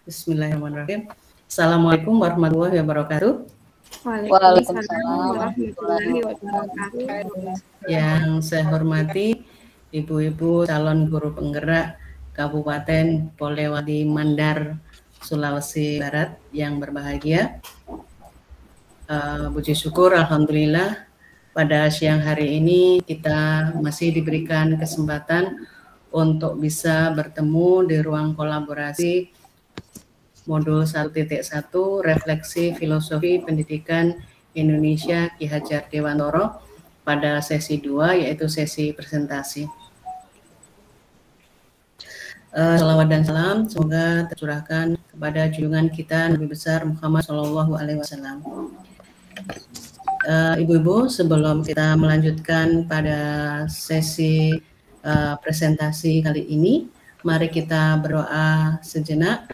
Bismillahirrahmanirrahim. Assalamualaikum warahmatullahi wabarakatuh. Waalaikumsalam warahmatullahi wabarakatuh. Yang saya hormati Ibu-ibu calon guru penggerak Kabupaten Polewali Mandar, Sulawesi Barat yang berbahagia. Puji syukur alhamdulillah pada siang hari ini kita masih diberikan kesempatan untuk bisa bertemu di ruang kolaborasi modul 1.1 Refleksi Filosofi Pendidikan Indonesia Ki Hajar Dewantoro pada sesi 2 yaitu sesi presentasi. Salawat dan salam semoga tercurahkan kepada junjungan kita Nabi besar Muhammad SAW. Ibu-ibu, sebelum kita melanjutkan pada sesi presentasi kali ini, mari kita berdoa sejenak.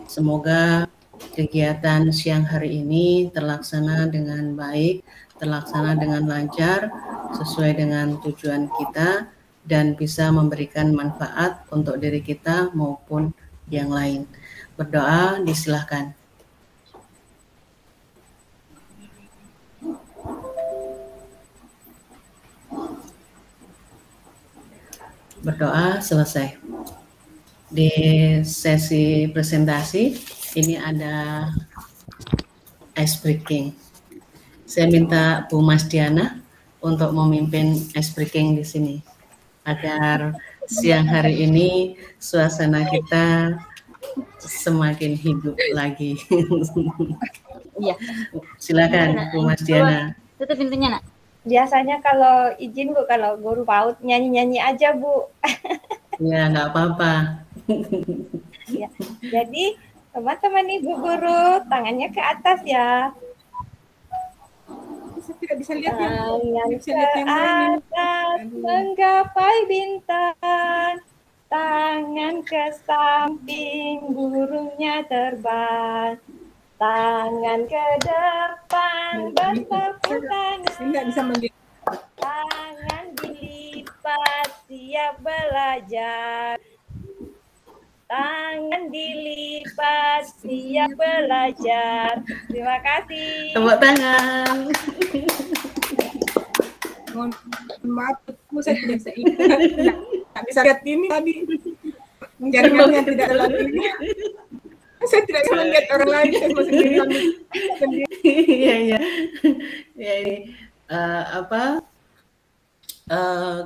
Semoga kegiatan siang hari ini terlaksana dengan baik, terlaksana dengan lancar, sesuai dengan tujuan kita, dan bisa memberikan manfaat untuk diri kita maupun yang lain. Berdoa, disilahkan. Berdoa selesai. Di sesi presentasi ini ada ice breaking. Saya minta Bu Mas Diana untuk memimpin ice breaking di sini agar siang hari ini suasana kita semakin hidup lagi. Iya. Silakan Bu Mas Diana. Tutup pintunya, Nak. Biasanya kalau izin Bu, kalau guru PAUD nyanyi-nyanyi aja Bu. Ya, nggak apa-apa. Ya, jadi teman-teman Ibu guru tangannya ke atas ya. Tidak bisa lihat ya. Tangan ke atas menggapai bintang, tangan ke samping burungnya terbang, tangan ke depan bertepuk tangan, tangan dilipat siap belajar. Tangan dilipat, siap belajar. Terima kasih. Tepuk tangan. Mohon maaf, saya tidak bisa ingat. Tidak bisa lihat ini tadi. Jaringannya tidak terlalu ini. Saya tidak bisa melihat orang lain. Saya mau sendiri. Iya, iya. Ya, ini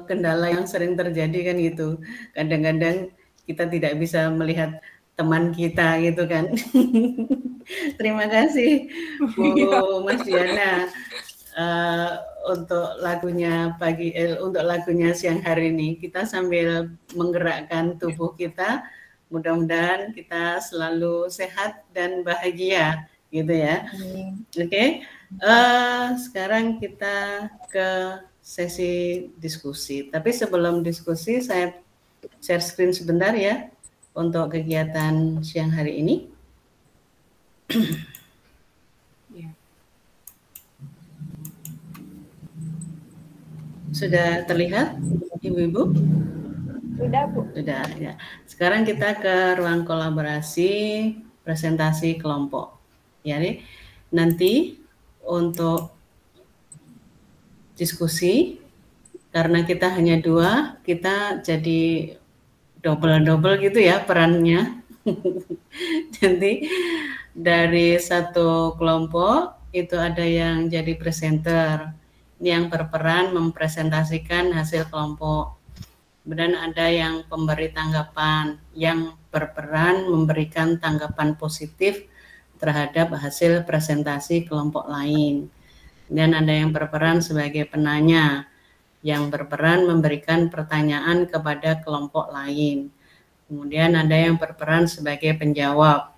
kendala yang sering terjadi kan gitu. Kadang-kadang kita tidak bisa melihat teman kita gitu kan. Terima kasih Bu Mas Diana untuk lagunya untuk lagunya siang hari ini. Kita sambil menggerakkan tubuh kita, mudah-mudahan kita selalu sehat dan bahagia gitu ya. Oke. Sekarang kita ke sesi diskusi. Tapi sebelum diskusi saya share screen sebentar ya untuk kegiatan siang hari ini. Sudah terlihat, Ibu-ibu? Sudah, Bu. Sudah ya. Sekarang kita ke ruang kolaborasi presentasi kelompok. Ya, nanti untuk diskusi karena kita hanya 2, kita jadi double gitu ya perannya. Jadi dari satu kelompok itu ada yang jadi presenter, yang berperan mempresentasikan hasil kelompok. Kemudian ada yang pemberi tanggapan, yang berperan memberikan tanggapan positif terhadap hasil presentasi kelompok lain. Dan ada yang berperan sebagai penanya, yang berperan memberikan pertanyaan kepada kelompok lain. Kemudian ada yang berperan sebagai penjawab,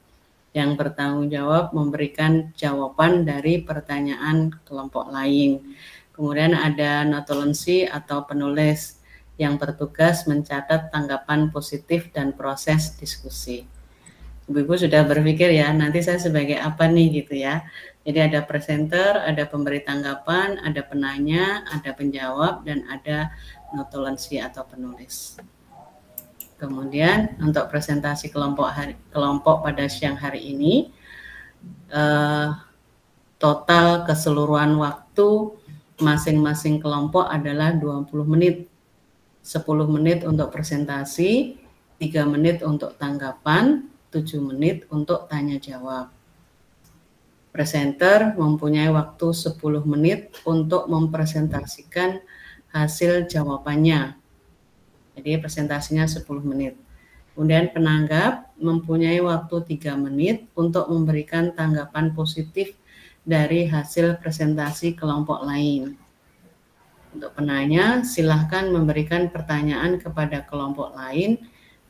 yang bertanggung jawab memberikan jawaban dari pertanyaan kelompok lain. Kemudian ada notulensi atau penulis yang bertugas mencatat tanggapan positif dan proses diskusi. Ibu-ibu sudah berpikir ya, nanti saya sebagai apa nih gitu ya. Jadi ada presenter, ada pemberi tanggapan, ada penanya, ada penjawab, dan ada notulensi atau penulis. Kemudian untuk presentasi kelompok pada siang hari ini, total keseluruhan waktu masing-masing kelompok adalah 20 menit. 10 menit untuk presentasi, 3 menit untuk tanggapan, 7 menit untuk tanya jawab. Presenter mempunyai waktu 10 menit untuk mempresentasikan hasil jawabannya. Jadi presentasinya 10 menit. Kemudian penanggap mempunyai waktu 3 menit untuk memberikan tanggapan positif dari hasil presentasi kelompok lain. Untuk penanya, silahkan memberikan pertanyaan kepada kelompok lain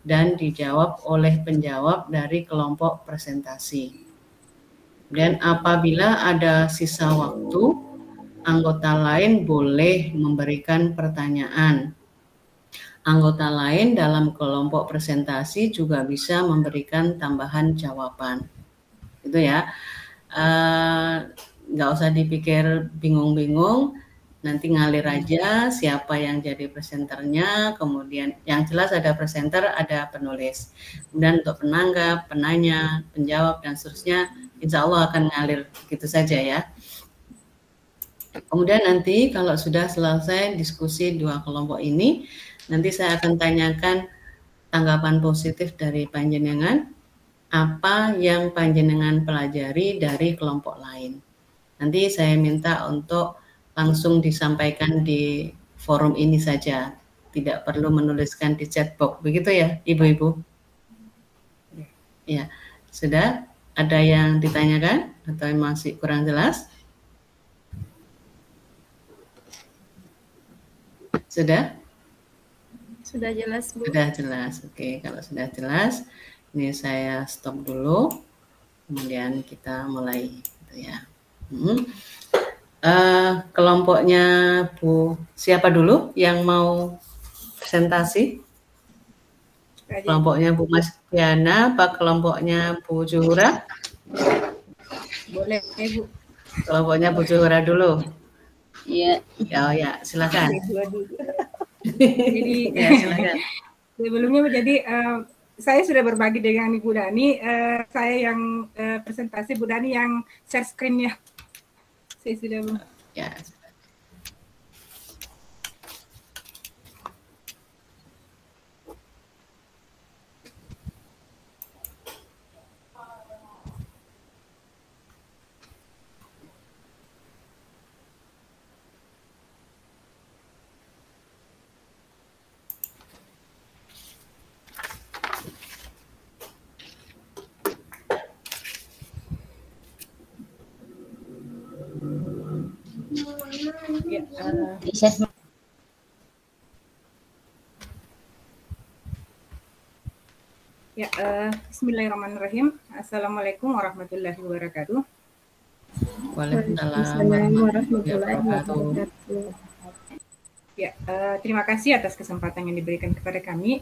dan dijawab oleh penjawab dari kelompok presentasi. Dan apabila ada sisa waktu, anggota lain boleh memberikan pertanyaan. Anggota lain dalam kelompok presentasi juga bisa memberikan tambahan jawaban. Itu ya. Nggak usah dipikir bingung-bingung. Nanti ngalir aja siapa yang jadi presenternya, kemudian yang jelas ada presenter, ada penulis. Kemudian untuk penanggap, penanya, penjawab, dan seterusnya, insya Allah akan ngalir gitu saja ya. Kemudian nanti kalau sudah selesai diskusi dua kelompok ini, nanti saya akan tanyakan tanggapan positif dari panjenengan, apa yang panjenengan pelajari dari kelompok lain. Nanti saya minta untuk langsung disampaikan di forum ini saja, tidak perlu menuliskan di chat box, begitu ya Ibu-ibu? Ya, sudah ada yang ditanyakan atau masih kurang jelas? Sudah? Sudah jelas, Bu. Sudah jelas, oke. Kalau sudah jelas, ini saya stop dulu, kemudian kita mulai, gitu ya. Kelompoknya Bu, siapa dulu yang mau presentasi? Kelompoknya Bu Mas Diana, apa kelompoknya Bu Zuhura? Boleh, Bu. Kelompoknya Bu Zuhura dulu. Iya. Ya, ya, silakan. Jadi, ya, silakan. Sebelumnya jadi saya sudah berbagi dengan Ibu Dani. Saya yang presentasi, Bu Dani yang share screen-nya. Saya sudah ya. Ya, bismillahirrahmanirrahim. Assalamualaikum warahmatullahi wabarakatuh. Waalaikumsalam warahmatullahi wabarakatuh. Ya, terima kasih atas kesempatan yang diberikan kepada kami.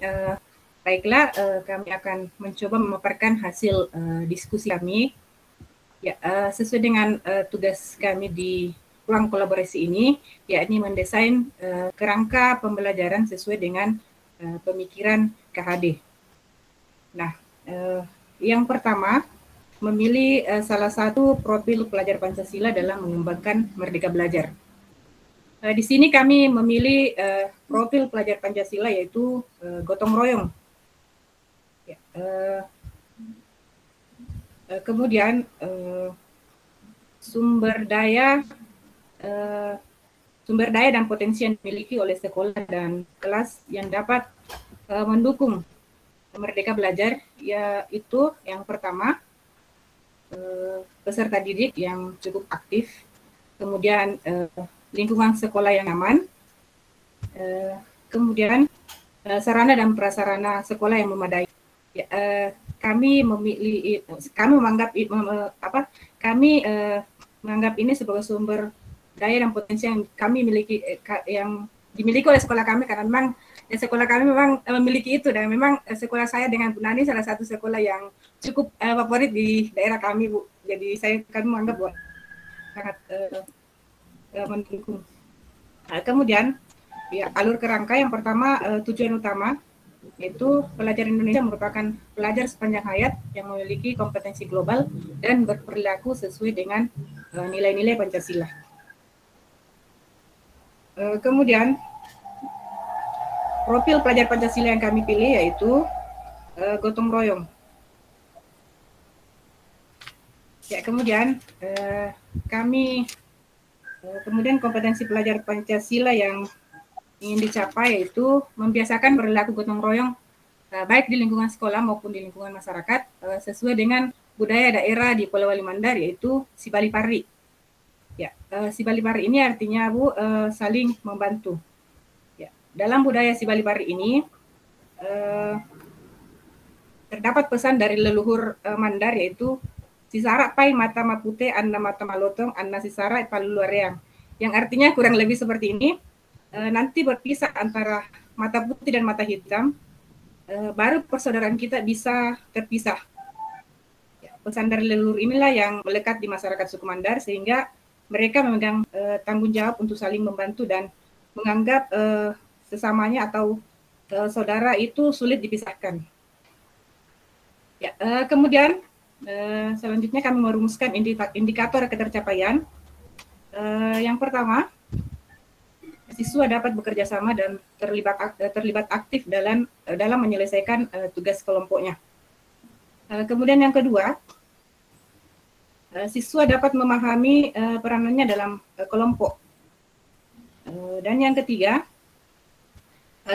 Baiklah, kami akan mencoba memaparkan hasil diskusi kami. Ya, sesuai dengan tugas kami di ruang kolaborasi ini, yakni mendesain kerangka pembelajaran sesuai dengan pemikiran KHD. Nah, yang pertama, memilih salah satu profil pelajar Pancasila dalam mengembangkan Merdeka Belajar. Di sini kami memilih profil pelajar Pancasila yaitu gotong royong. Ya, kemudian sumber daya dan potensi yang dimiliki oleh sekolah dan kelas yang dapat mendukung Merdeka Belajar, yaitu yang pertama peserta didik yang cukup aktif, kemudian lingkungan sekolah yang aman, kemudian sarana dan prasarana sekolah yang memadai. Ya, kami menganggap ini sebagai sumber daya dan potensi yang kami miliki, yang dimiliki oleh sekolah kami, karena memang sekolah kami memang memiliki itu, dan memang sekolah saya dengan Bu Nani salah satu sekolah yang cukup favorit di daerah kami, Bu. Jadi kami menganggap bahwa sangat mendukung. Kemudian ya, alur kerangka yang pertama, tujuan utama yaitu pelajar Indonesia merupakan pelajar sepanjang hayat yang memiliki kompetensi global dan berperilaku sesuai dengan nilai-nilai Pancasila. Kemudian profil pelajar Pancasila yang kami pilih yaitu gotong royong. Ya, kemudian kemudian kompetensi pelajar Pancasila yang ingin dicapai yaitu membiasakan perilaku gotong royong baik di lingkungan sekolah maupun di lingkungan masyarakat sesuai dengan budaya daerah di Pulau Wali Mandar yaitu Sibali Pari. Ya, Sibali Pari ini artinya saling membantu. Ya, dalam budaya Sibali Pari ini terdapat pesan dari leluhur Mandar yaitu Sisara pai mata mapute anna mata malotong anna sisara paluluareang, yang artinya kurang lebih seperti ini. Nanti berpisah antara mata putih dan mata hitam, baru persaudaraan kita bisa terpisah. Ya, pesan dari leluhur inilah yang melekat di masyarakat suku Mandar sehingga mereka memegang tanggung jawab untuk saling membantu dan menganggap sesamanya atau saudara itu sulit dipisahkan. Ya, kemudian selanjutnya kami merumuskan indikator ketercapaian. Yang pertama, siswa dapat bekerja sama dan terlibat aktif dalam menyelesaikan tugas kelompoknya. Kemudian yang kedua, siswa dapat memahami peranannya dalam kelompok. Dan yang ketiga,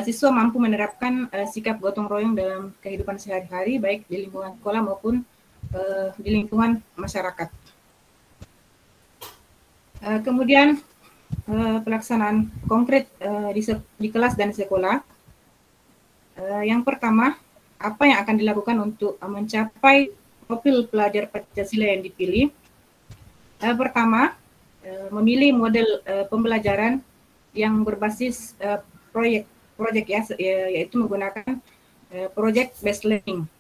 siswa mampu menerapkan sikap gotong royong dalam kehidupan sehari-hari baik di lingkungan sekolah maupun di lingkungan masyarakat. Kemudian pelaksanaan konkret di kelas dan sekolah. Yang pertama, apa yang akan dilakukan untuk mencapai profil pelajar Pancasila yang dipilih? Pertama, memilih model pembelajaran yang berbasis proyek ya, yaitu menggunakan project based learning.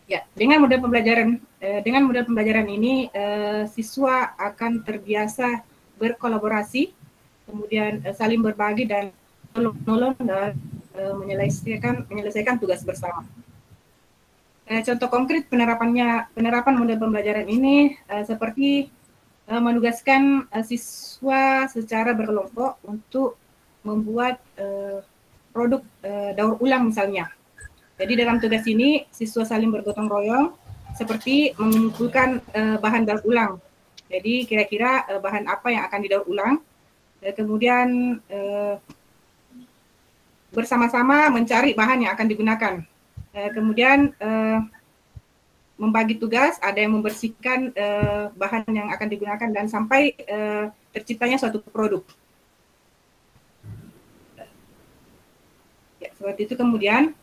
Ya, dengan model pembelajaran ini siswa akan terbiasa berkolaborasi, kemudian saling berbagi dan menolong dan menyelesaikan tugas bersama. Contoh konkret penerapan model pembelajaran ini seperti menugaskan siswa secara berkelompok untuk membuat produk daur ulang misalnya. Jadi dalam tugas ini siswa saling bergotong royong seperti mengumpulkan bahan daur ulang. Jadi kira-kira bahan apa yang akan didaur ulang, kemudian bersama-sama mencari bahan yang akan digunakan. Kemudian membagi tugas, ada yang membersihkan bahan yang akan digunakan dan sampai terciptanya suatu produk. Ya, seperti itu. Kemudian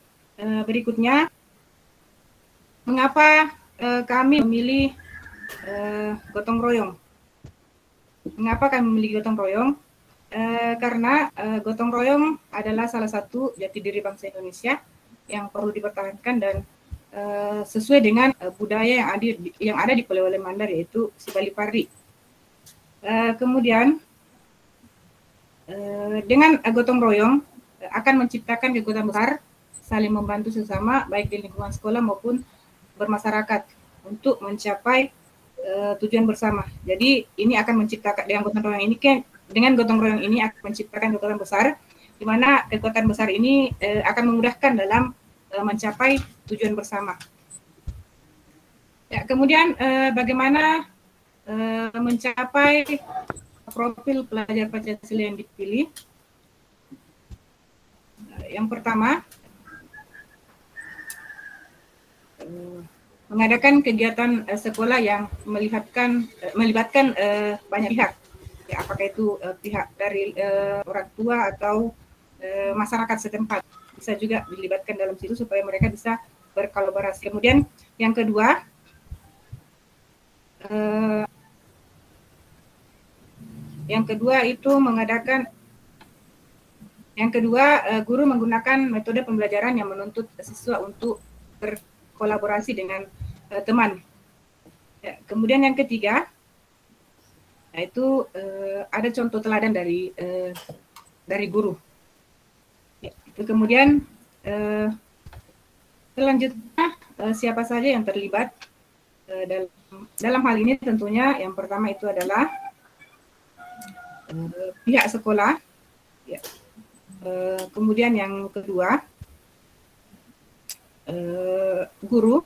berikutnya, mengapa kami memilih gotong royong? Mengapa kami memilih gotong royong? Karena gotong royong adalah salah satu jati diri bangsa Indonesia yang perlu dipertahankan dan sesuai dengan budaya yang ada di Pulau Wali Mandar, yaitu Sibali Pari. Kemudian dengan gotong royong akan menciptakan kekuatan besar saling membantu sesama baik di lingkungan sekolah maupun bermasyarakat untuk mencapai tujuan bersama. Jadi ini akan menciptakan dengan gotong royong ini akan menciptakan kekuatan besar, di mana kekuatan besar ini akan memudahkan dalam mencapai tujuan bersama. Ya, kemudian bagaimana mencapai profil pelajar Pancasila yang dipilih? Yang pertama, mengadakan kegiatan sekolah yang melibatkan banyak pihak, ya, apakah itu pihak dari orang tua atau masyarakat setempat, bisa juga dilibatkan dalam situ supaya mereka bisa berkolaborasi. Kemudian yang kedua, guru menggunakan metode pembelajaran yang menuntut siswa untuk berkolaborasi dengan teman. Ya, kemudian yang ketiga, yaitu ada contoh teladan dari guru. Ya, itu kemudian Selanjutnya siapa saja yang terlibat dalam hal ini? Tentunya yang pertama itu adalah pihak sekolah, ya. Kemudian yang kedua guru,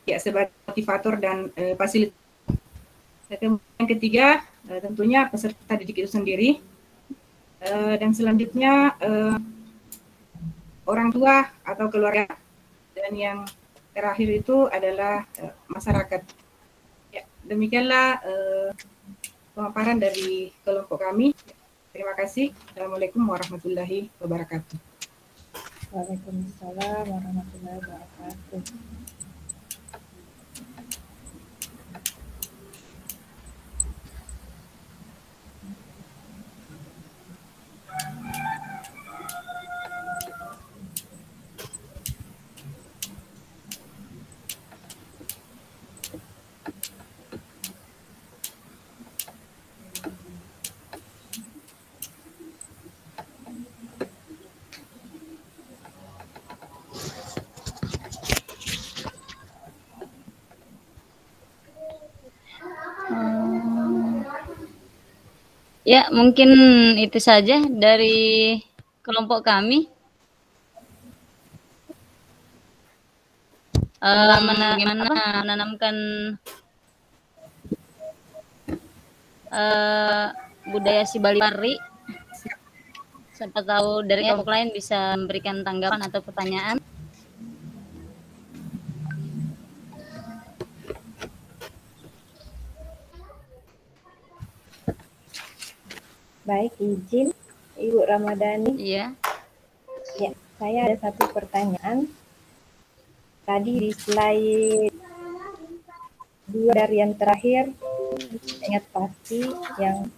ya, sebagai motivator dan fasilitator. Kemudian yang ketiga tentunya peserta didik itu sendiri, dan selanjutnya orang tua atau keluarga, dan yang terakhir itu adalah masyarakat. Ya, demikianlah pemaparan dari kelompok kami. Terima kasih. Assalamualaikum warahmatullahi wabarakatuh. Waalaikumsalam warahmatullahi wabarakatuh. Ya, mungkin itu saja dari kelompok kami. Bagaimana menanamkan budaya si Bali Pari. Siapa tahu dari kelompok lain bisa memberikan tanggapan atau pertanyaan. Baik, izin Ibu Ramadhani. Iya. Ya, saya ada satu pertanyaan. Tadi di slide 2 dari yang terakhir, ingat pasti yang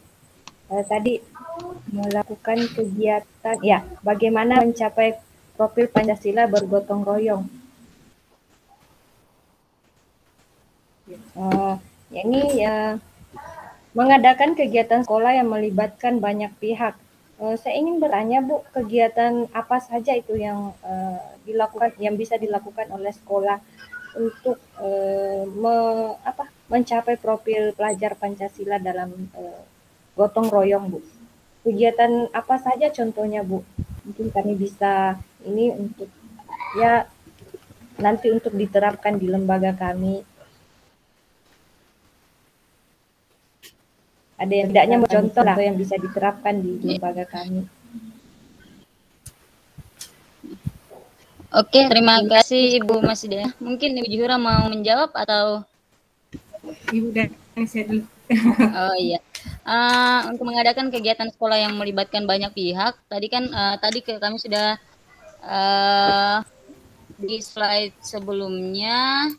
tadi melakukan kegiatan, ya, bagaimana mencapai profil Pancasila bergotong royong. Ini ya, mengadakan kegiatan sekolah yang melibatkan banyak pihak. Saya ingin bertanya, Bu, kegiatan apa saja itu yang dilakukan, yang bisa dilakukan oleh sekolah untuk mencapai profil pelajar Pancasila dalam gotong royong, Bu? Kegiatan apa saja contohnya, Bu? Mungkin kami bisa ini untuk ya nanti untuk diterapkan di lembaga kami. Ada yang tidaknya contoh lah yang bisa diterapkan di lembaga kami. Oke, terima kasih Ibu Masida. Mungkin Ibu Juhura mau menjawab atau Ibu dan saya dulu. Oh iya. Untuk mengadakan kegiatan sekolah yang melibatkan banyak pihak, tadi kan kami sudah di slide sebelumnya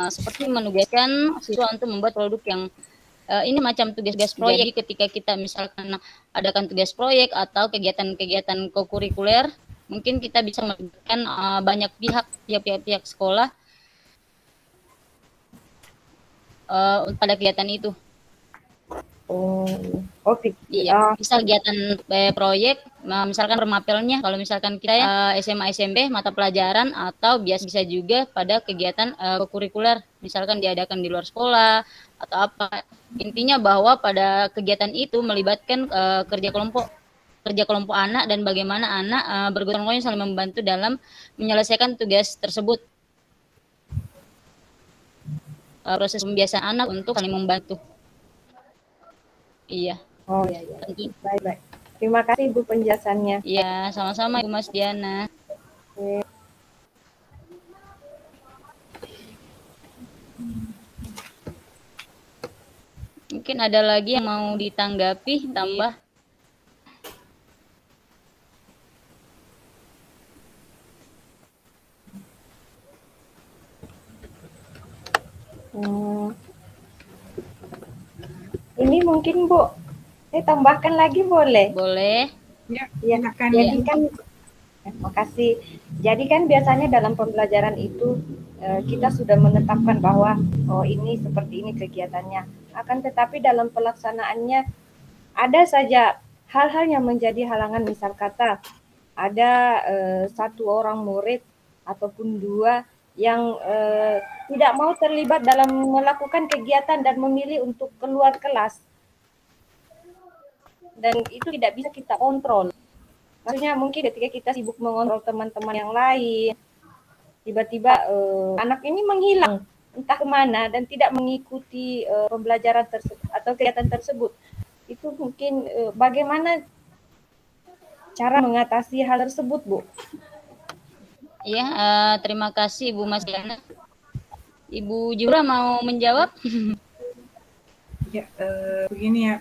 seperti menugaskan siswa untuk membuat produk yang ini macam tugas-tugas proyek. Jadi ketika kita misalkan adakan tugas proyek atau kegiatan-kegiatan kokurikuler, mungkin kita bisa melibatkan banyak pihak sekolah pada kegiatan itu. Iya, bisa kegiatan proyek, misalkan remapelnya, kalau misalkan kita ya SMA SMP mata pelajaran, atau bisa juga pada kegiatan kurikuler, misalkan diadakan di luar sekolah atau apa. Intinya bahwa pada kegiatan itu melibatkan kerja kelompok anak, dan bagaimana anak bergotong royong saling membantu dalam menyelesaikan tugas tersebut. Proses pembiasaan anak untuk saling membantu. Iya. Oh iya. Baik. Terima kasih Ibu penjelasannya. Iya, sama-sama Ibu Mas Diana. Oke. Mungkin ada lagi yang mau ditanggapi, tambah? Ini mungkin Bu, saya tambahkan lagi boleh? Boleh. Ya, jadi kan, makasih. Jadi kan biasanya dalam pembelajaran itu kita sudah menetapkan bahwa ini seperti ini kegiatannya. Akan tetapi dalam pelaksanaannya ada saja hal-hal yang menjadi halangan, misal kata ada satu orang murid ataupun dua yang tidak mau terlibat dalam melakukan kegiatan dan memilih untuk keluar kelas. Dan itu tidak bisa kita kontrol. Maksudnya mungkin ketika kita sibuk mengontrol teman-teman yang lain, tiba-tiba anak ini menghilang entah kemana dan tidak mengikuti pembelajaran tersebut atau kegiatan tersebut. Itu mungkin bagaimana cara mengatasi hal tersebut, Bu? Iya, terima kasih Bu Mas Diana. Ibu Jura mau menjawab? Ya, begini ya.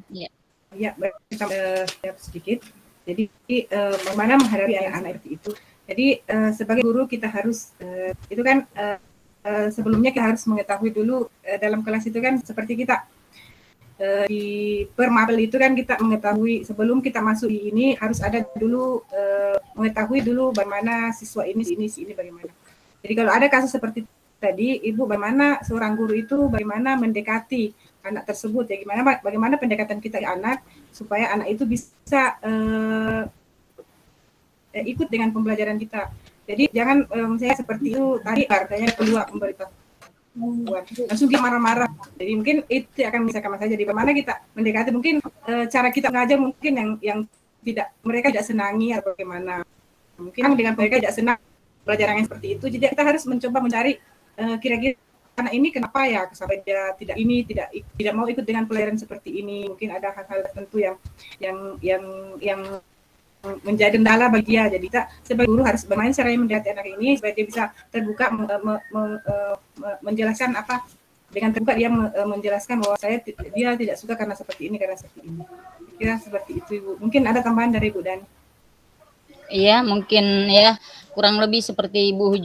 Ya. Ya, jawab sedikit. Jadi, bagaimana menghadapi anak-anak seperti itu? Jadi, sebagai guru kita harus, itu kan sebelumnya kita harus mengetahui dulu dalam kelas itu kan seperti kita di permapel itu kan kita mengetahui sebelum kita masuk di ini harus ada dulu mengetahui dulu bagaimana siswa ini bagaimana. Jadi kalau ada kasus seperti tadi, Ibu bagaimana seorang guru itu bagaimana mendekati anak tersebut ya, bagaimana pendekatan kita ke anak supaya anak itu bisa ikut dengan pembelajaran kita. Jadi jangan saya seperti itu tadi artinya keluar memberitahu langsung kita marah-marah. Jadi mungkin itu akan misalkan saja di bagaimana kita mendekati, mungkin cara kita mengajar mungkin yang tidak mereka tidak senangi atau bagaimana. Mungkin dengan mereka tidak senang pelajaran yang seperti itu. Jadi kita harus mencoba mencari kira-kira anak ini kenapa ya sampai dia tidak mau ikut dengan pelajaran seperti ini. Mungkin ada hal-hal tertentu yang menjadi kendala bagi dia. Jadi kita sebagai guru harus bermain caranya mendekati anak ini supaya dia bisa terbuka menjelaskan apa dengan terbuka dia menjelaskan bahwa dia tidak suka karena seperti ini. Kira seperti itu, Ibu. Mungkin ada tambahan dari Ibu Dani. Iya, mungkin ya kurang lebih seperti Bu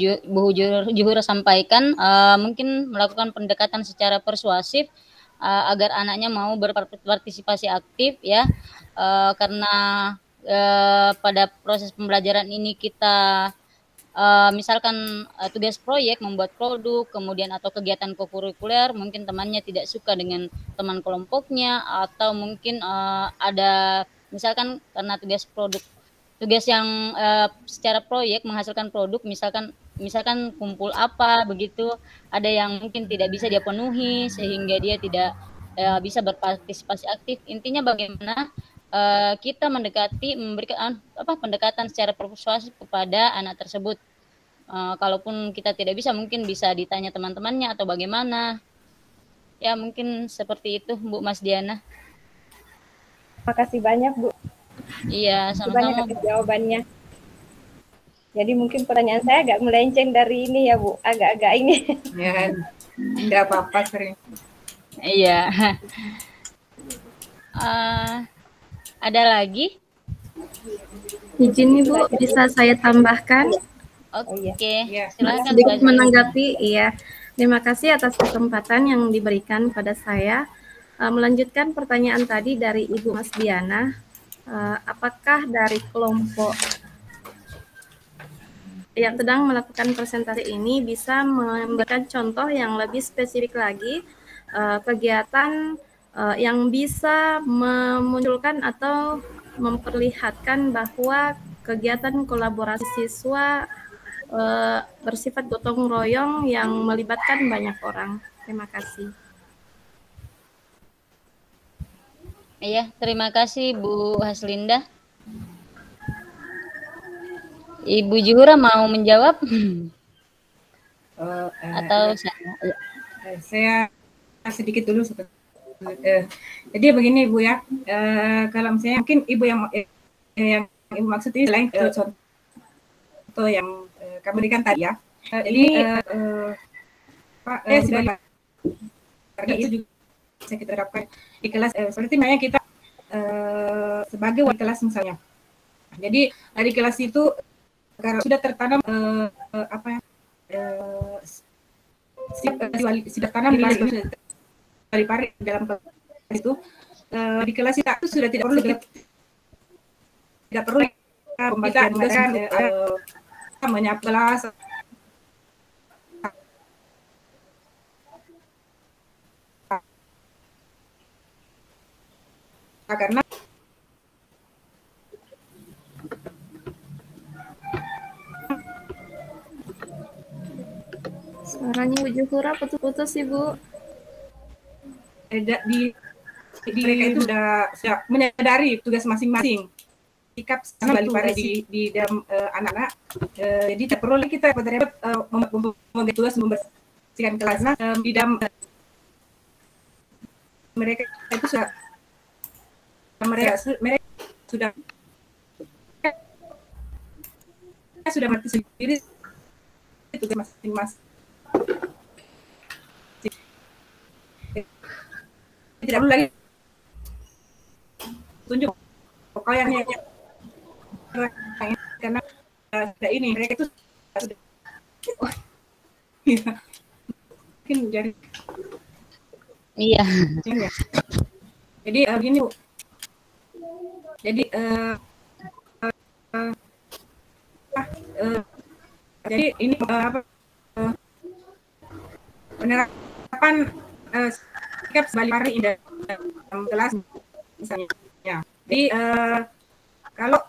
Juhur sampaikan, mungkin melakukan pendekatan secara persuasif agar anaknya mau berpartisipasi aktif ya, karena pada proses pembelajaran ini kita misalkan tugas proyek membuat produk kemudian atau kegiatan kokurikuler, mungkin temannya tidak suka dengan teman kelompoknya atau mungkin ada misalkan karena tugas yang secara proyek menghasilkan produk misalkan kumpul apa begitu, ada yang mungkin tidak bisa dia penuhi sehingga dia tidak bisa berpartisipasi aktif. Intinya bagaimana kita memberikan pendekatan secara persuasif kepada anak tersebut. Kalaupun kita tidak bisa, mungkin bisa ditanya teman-temannya atau bagaimana. Ya mungkin seperti itu, Bu Mas Diana. Terima kasih banyak, Bu. Iya, sama-sama. Banyak jawabannya. Jadi mungkin pertanyaan saya agak melenceng dari ini ya, Bu. Agak-agak ini. Ya, tidak apa-apa sering. Iya. Ada lagi? Izin Ibu, bisa saya tambahkan? Oke, silakan. Sedikit menanggapi, iya. Terima kasih atas kesempatan yang diberikan pada saya. Melanjutkan pertanyaan tadi dari Ibu Mas Diana, apakah dari kelompok yang sedang melakukan presentasi ini bisa memberikan contoh yang lebih spesifik lagi, kegiatan yang bisa memunculkan atau memperlihatkan bahwa kegiatan kolaborasi siswa bersifat gotong royong yang melibatkan banyak orang. Terima kasih. Iya, terima kasih Bu Haslinda. Ibu Juhura mau menjawab? Atau saya sedikit dulu jadi begini Bu ya, kalau misalnya mungkin Ibu yang Ibu maksud ini selain contoh yang kami berikan tadi ya, jadi sebagai itu juga bisa kita terapkan di kelas seperti misalnya kita sebagai wali kelas misalnya. Jadi dari kelas itu karena sudah tertanam sudah tanam di pari dalam kelas itu di kelas kita itu sudah tidak perlu kita mengatakan menyapu kelas karena Suaranya Bu Juhura putus-putus sih, Bu. Di mereka itu sudah menyadari tugas masing-masing. Sikap Bali Pari di dalam anak-anak, jadi tidak perlu lagi kita repot-repot membagi tugas membersihkan kelas. Di dalam mereka itu mereka sudah mati sendiri tugas masing-masing. Tidak perlu lagi tunjuk pokoknya karena sudah ini mereka itu sudah mungkin jadi Iya. Jadi begini Bu. Jadi jadi ini penerapan sikap Bali Pari dalam kelas misalnya. Jadi kalau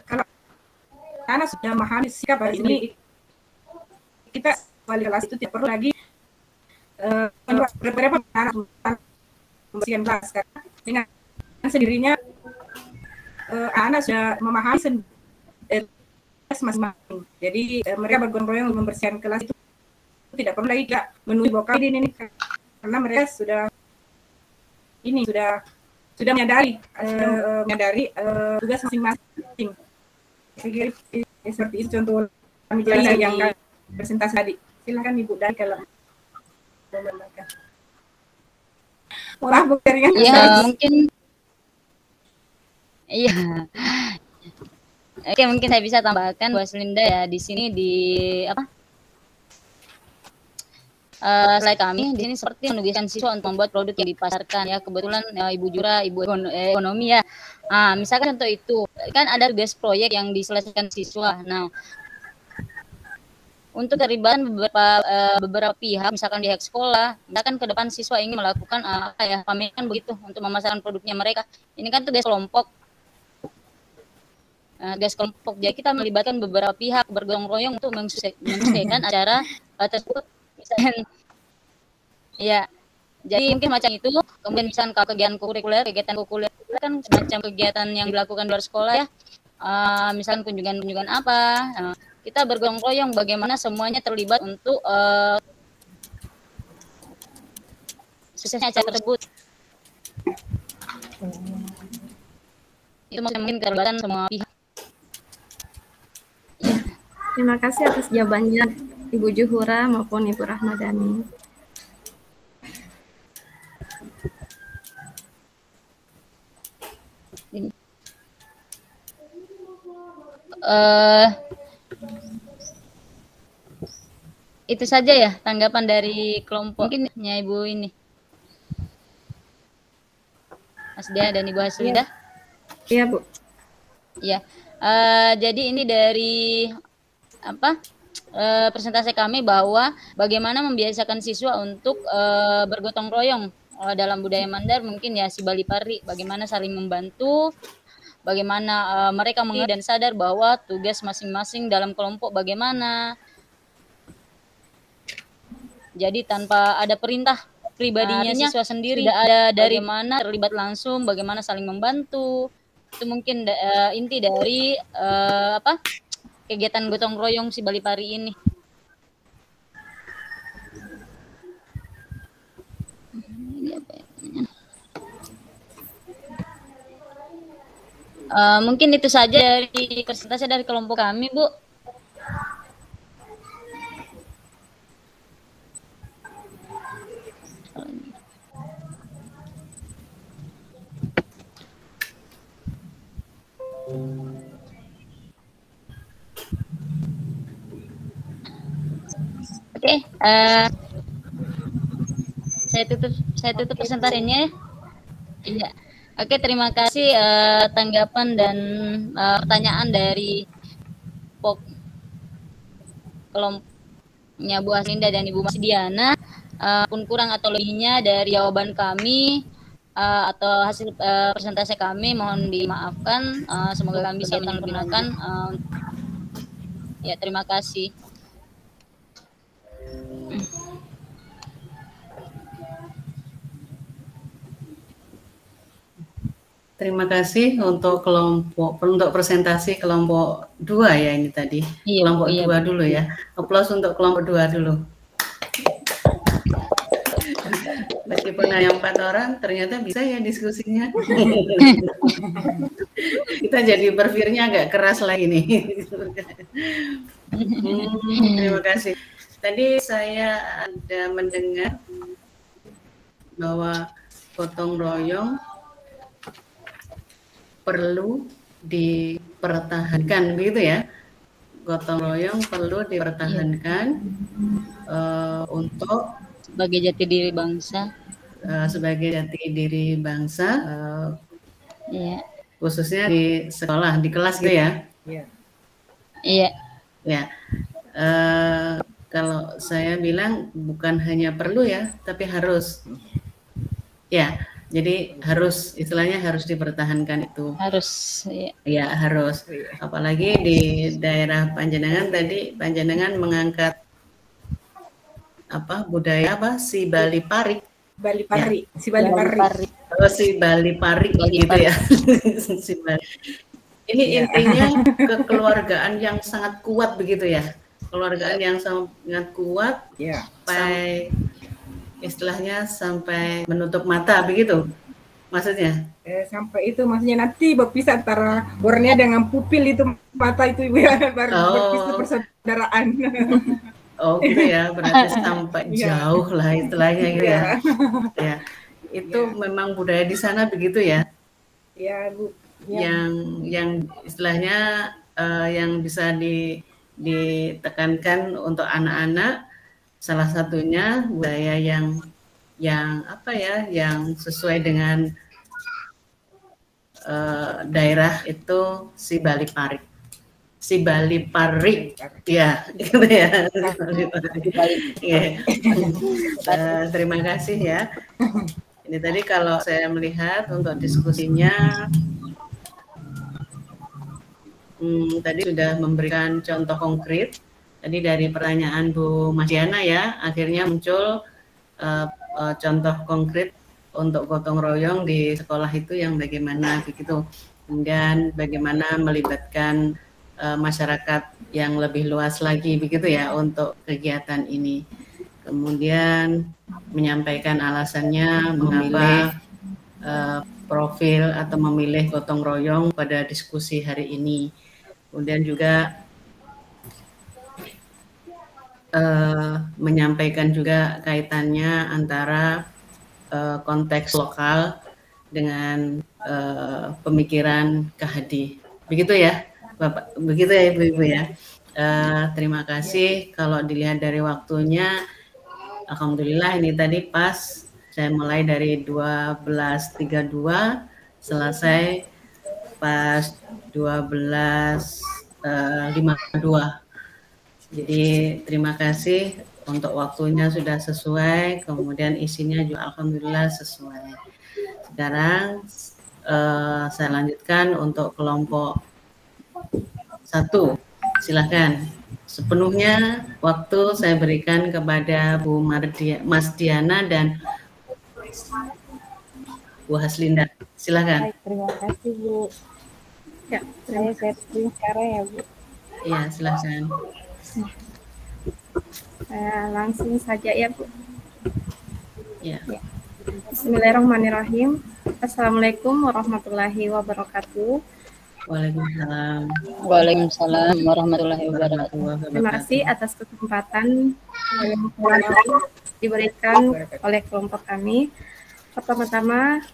kalau anak sudah memahami sikap ini, kita wali kelas itu tidak perlu lagi berapa anak membersihkan kelas, karena dengan sendirinya anak sudah memahami masing-masing. Jadi mereka bergotong royong membersihkan kelas itu tidak perlu lagi menunggu vokal ini karena mereka sudah menyadari tugas masing-masing. Saya seperti itu contoh kami jelaskan yang presentasi tadi. Silakan Ibu Dari kalau menambahkan. Wah, Bu Dari. Iya, mungkin. Iya. Oke, mungkin saya bisa tambahkan Bu Aslinda ya di sini di apa? Slide kami di sini seperti menugaskan siswa untuk membuat produk yang dipasarkan ya. Kebetulan Ibu Jura, Ibu Ekonomi ya. Misalkan contoh itu kan ada tugas proyek yang diselesaikan siswa. Nah, untuk terlibat beberapa pihak, misalkan pihak sekolah, misalkan ke depan siswa ingin melakukan pameran begitu untuk memasarkan produknya mereka. Ini kan tugas kelompok. Tugas kelompok. Jadi kita melibatkan beberapa pihak bergotong royong untuk menyelesaikan acara tersebut. Misalkan, ya, jadi mungkin macam itu. Kemudian misalkan kegiatan kurikuler kan semacam kegiatan yang dilakukan di luar sekolah ya. Misalkan kunjungan apa. Kita bergotong royong bagaimana semuanya terlibat untuk suksesnya acara tersebut. Itu mungkin keterlibatan semua pihak. Terima kasih atas jawabannya Ibu Juhura maupun Ibu Rahmadani. Itu saja ya tanggapan dari kelompok mungkinnya Ibu ini. Mas Dia dan Ibu Haslinda. Iya, Bu. Ya. Jadi ini dari presentasi kami bahwa bagaimana membiasakan siswa untuk bergotong royong dalam budaya Mandar, mungkin ya si Bali Pari, bagaimana saling membantu, bagaimana mereka mengerti dan sadar bahwa tugas masing-masing dalam kelompok bagaimana. Jadi tanpa ada perintah pribadinya siswa sendiri, tidak ada dari mana terlibat langsung, bagaimana saling membantu. Itu mungkin inti dari kegiatan gotong royong si Bali Pari ini. Mungkin itu saja dari presentasi dari kelompok kami, Bu. Oke, saya tutup presentasinya. Iya. Oke, terima kasih tanggapan dan pertanyaan dari kelompoknya Bu Haslinda dan Ibu Masdiana. Pun kurang atau lebihnya dari jawaban kami atau hasil presentasi kami mohon dimaafkan. Semoga kami bisa menggunakan. Ya, terima kasih. Terima kasih untuk presentasi kelompok 2 ya ini tadi. Iya, kelompok iya. 2 dulu ya. Aplaus untuk kelompok 2 dulu. Meskipun hanya 4 orang, ternyata bisa ya diskusinya. Kita jadi berpikirnya agak keras lagi nih. Terima kasih. Tadi saya ada mendengar bahwa gotong royong perlu dipertahankan, begitu ya? Gotong royong perlu dipertahankan untuk sebagai jati diri bangsa. Sebagai jati diri bangsa, Iya. khususnya di sekolah, di kelas gitu ya? Iya. Ya. Kalau saya bilang bukan hanya perlu ya, tapi harus. Ya, jadi harus, istilahnya harus dipertahankan itu. Harus, ya. Ya, harus. Apalagi di daerah Panjenengan tadi, Panjenengan mengangkat budaya si Bali Parik. Bali Pari, ya. Si Bali Pari. Oh, si Bali Parik gitu ya. Si Bali. Ini intinya kekeluargaan yang sangat kuat begitu ya. Kekeluargaan yang sangat kuat, sampai istilahnya sampai menutup mata begitu maksudnya. Sampai itu maksudnya nanti berpisah antara bornea dengan pupil itu mata itu baru berpisah persaudaraan. Oh gitu ya, berarti sampai jauh lah istilahnya gitu ya. Ya, itu memang budaya di sana begitu ya. Ya Bu. Yang istilahnya yang bisa ditekankan untuk anak-anak, salah satunya budaya yang sesuai dengan daerah itu si Bali Parik. Si Bali Parik, ya, gitu ya. Terima kasih ya. Ini tadi kalau saya melihat untuk diskusinya, tadi sudah memberikan contoh konkret. Tadi dari pertanyaan Bu Mas Diana ya, akhirnya muncul contoh konkret untuk gotong royong di sekolah itu yang bagaimana begitu. Kemudian bagaimana melibatkan masyarakat yang lebih luas lagi begitu ya untuk kegiatan ini. Kemudian menyampaikan alasannya mengapa profil atau memilih gotong royong pada diskusi hari ini. Kemudian juga menyampaikan juga kaitannya antara konteks lokal dengan pemikiran Kahadi. Begitu ya Bapak, begitu ya Ibu-Ibu ya. Terima kasih. Kalau dilihat dari waktunya, alhamdulillah ini tadi pas. Saya mulai dari 12.32, selesai pas 12.52. Jadi terima kasih untuk waktunya sudah sesuai, kemudian isinya juga alhamdulillah sesuai. Sekarang saya lanjutkan untuk kelompok 1. Silakan. Sepenuhnya waktu saya berikan kepada Bu Mas Diana dan Bu Haslinda. Silakan. Baik, terima kasih Bu. Ya, saya setting sekarang ya Bu. Iya, silakan. Langsung saja ya Bu. Ya. Bismillahirrahmanirrahim. Assalamualaikum warahmatullahi wabarakatuh. Waalaikumsalam. Waalaikumsalam warahmatullahi wabarakatuh. Terima kasih atas kesempatan yang diberikan oleh kelompok kami. Pertama-tama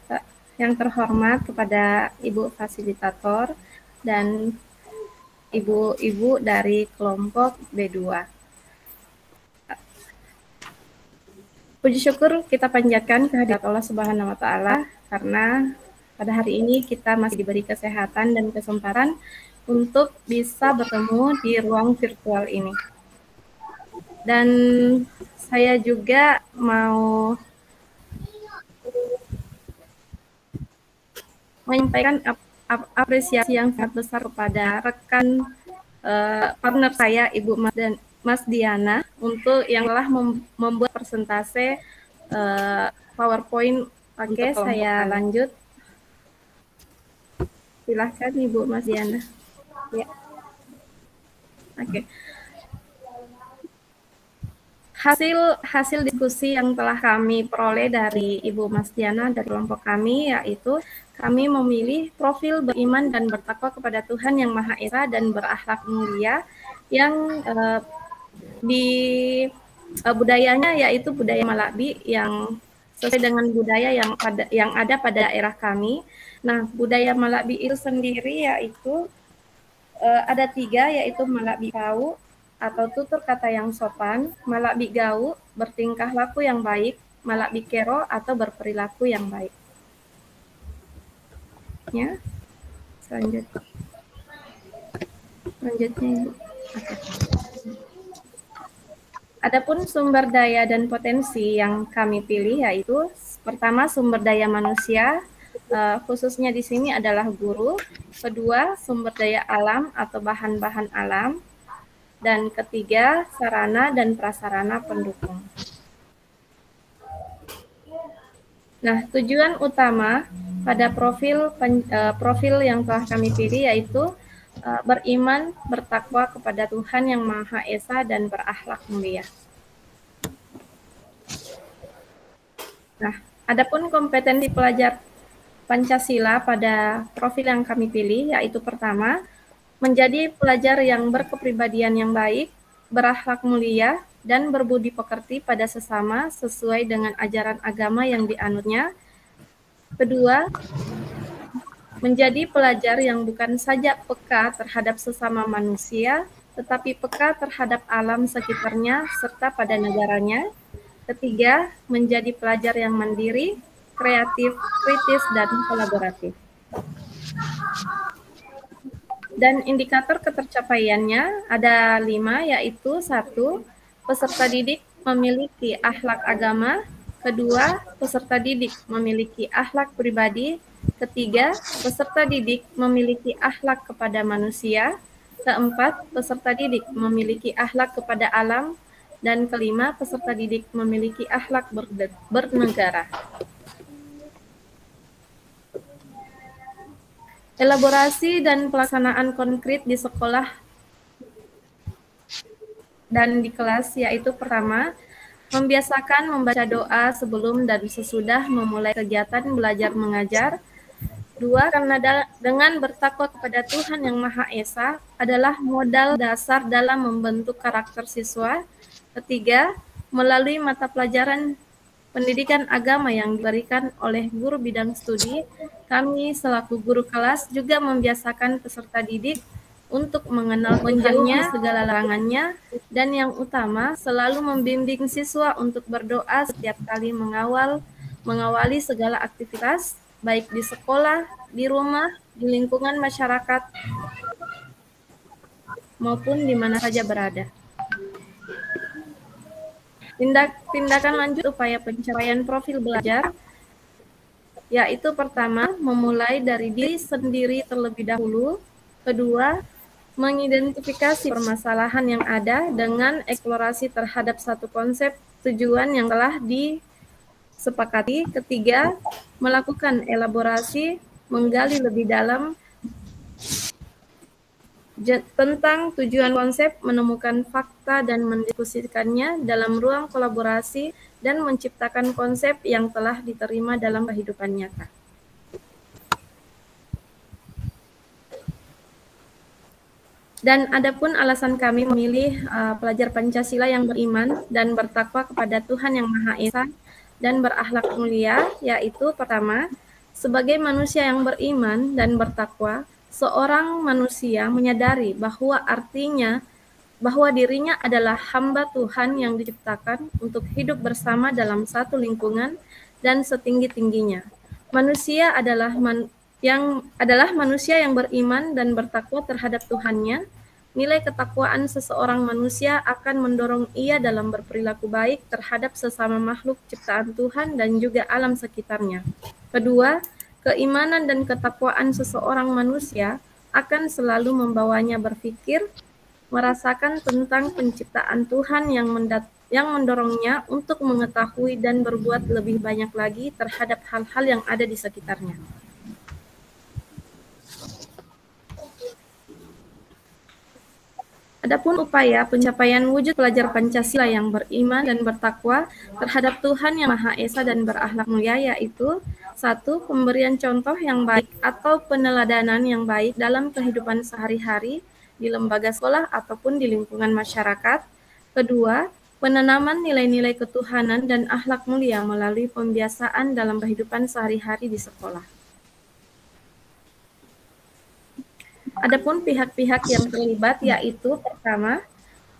yang terhormat kepada Ibu Fasilitator dan ibu-ibu dari kelompok B2. Puji syukur kita panjatkan kehadirat Allah Subhanahu wa Ta'ala karena pada hari ini kita masih diberi kesehatan dan kesempatan untuk bisa bertemu di ruang virtual ini. Dan saya juga mau menyampaikan apresiasi yang sangat besar kepada rekan partner saya, Ibu Mas Diana, untuk yang telah membuat presentase PowerPoint. Oke, saya lanjut. Silahkan Ibu Mas Diana. Ya. Oke. Hasil diskusi yang telah kami peroleh dari Ibu Mas Diana dari kelompok kami, yaitu kami memilih profil beriman dan bertakwa kepada Tuhan Yang Maha Esa dan berakhlak mulia yang di budayanya yaitu budaya Malabi yang sesuai dengan budaya yang ada pada daerah kami. Nah, budaya Malabi itu sendiri yaitu ada 3, yaitu Malabi Kau atau tutur kata yang sopan, Malabi Gau, bertingkah laku yang baik, Malabi Kero atau berperilaku yang baik. Ya, selanjutnya Ibu. Oke. Adapun sumber daya dan potensi yang kami pilih yaitu pertama sumber daya manusia, khususnya di sini adalah guru. Kedua, sumber daya alam atau bahan-bahan alam. Dan ketiga, sarana dan prasarana pendukung. Nah, tujuan utama pada profil yang telah kami pilih yaitu beriman, bertakwa kepada Tuhan Yang Maha Esa dan berakhlak mulia. Nah, adapun kompetensi pelajar Pancasila pada profil yang kami pilih yaitu pertama, menjadi pelajar yang berkepribadian yang baik, berakhlak mulia, dan berbudi pekerti pada sesama sesuai dengan ajaran agama yang dianutnya. Kedua, menjadi pelajar yang bukan saja peka terhadap sesama manusia, tetapi peka terhadap alam sekitarnya serta pada negaranya. Ketiga, menjadi pelajar yang mandiri, kreatif, kritis, dan kolaboratif. Dan indikator ketercapaiannya ada 5, yaitu 1, peserta didik memiliki akhlak agama. Kedua, peserta didik memiliki akhlak pribadi. Ketiga, peserta didik memiliki akhlak kepada manusia. Keempat, peserta didik memiliki akhlak kepada alam. Dan kelima, peserta didik memiliki akhlak bernegara. Elaborasi dan pelaksanaan konkret di sekolah dan di kelas yaitu pertama, membiasakan membaca doa sebelum dan sesudah memulai kegiatan belajar mengajar. Dua, karena dengan bertakwa kepada Tuhan Yang Maha Esa adalah modal dasar dalam membentuk karakter siswa. Ketiga, melalui mata pelajaran pendidikan agama yang diberikan oleh guru bidang studi, kami selaku guru kelas juga membiasakan peserta didik untuk mengenal menjauhi segala larangannya, dan yang utama selalu membimbing siswa untuk berdoa setiap kali mengawali segala aktivitas, baik di sekolah, di rumah, di lingkungan masyarakat, maupun di mana saja berada. Tindakan lanjut upaya pencapaian profil belajar, yaitu pertama, memulai dari diri sendiri terlebih dahulu. Kedua, mengidentifikasi permasalahan yang ada dengan eksplorasi terhadap satu konsep tujuan yang telah disepakati. Ketiga, melakukan elaborasi, menggali lebih dalam tentang tujuan konsep, menemukan fakta dan mendiskusikannya dalam ruang kolaborasi dan menciptakan konsep yang telah diterima dalam kehidupan nyata. Dan adapun alasan kami memilih pelajar Pancasila yang beriman dan bertakwa kepada Tuhan Yang Maha Esa dan berakhlak mulia, yaitu pertama, sebagai manusia yang beriman dan bertakwa, seorang manusia menyadari bahwa dirinya adalah hamba Tuhan yang diciptakan untuk hidup bersama dalam satu lingkungan dan setinggi-tingginya. Manusia adalah manusia yang beriman dan bertakwa terhadap Tuhannya. Nilai ketakwaan seseorang manusia akan mendorong ia dalam berperilaku baik terhadap sesama makhluk ciptaan Tuhan dan juga alam sekitarnya. Kedua, keimanan dan ketakwaan seseorang manusia akan selalu membawanya berpikir, merasakan tentang penciptaan Tuhan yang mendorongnya untuk mengetahui dan berbuat lebih banyak lagi terhadap hal-hal yang ada di sekitarnya. Adapun upaya pencapaian wujud pelajar Pancasila yang beriman dan bertakwa terhadap Tuhan Yang Maha Esa dan berakhlak mulia yaitu 1. Pemberian contoh yang baik atau peneladanan yang baik dalam kehidupan sehari-hari di lembaga sekolah ataupun di lingkungan masyarakat. Kedua, penanaman nilai-nilai ketuhanan dan akhlak mulia melalui pembiasaan dalam kehidupan sehari-hari di sekolah. Adapun pihak-pihak yang terlibat yaitu pertama,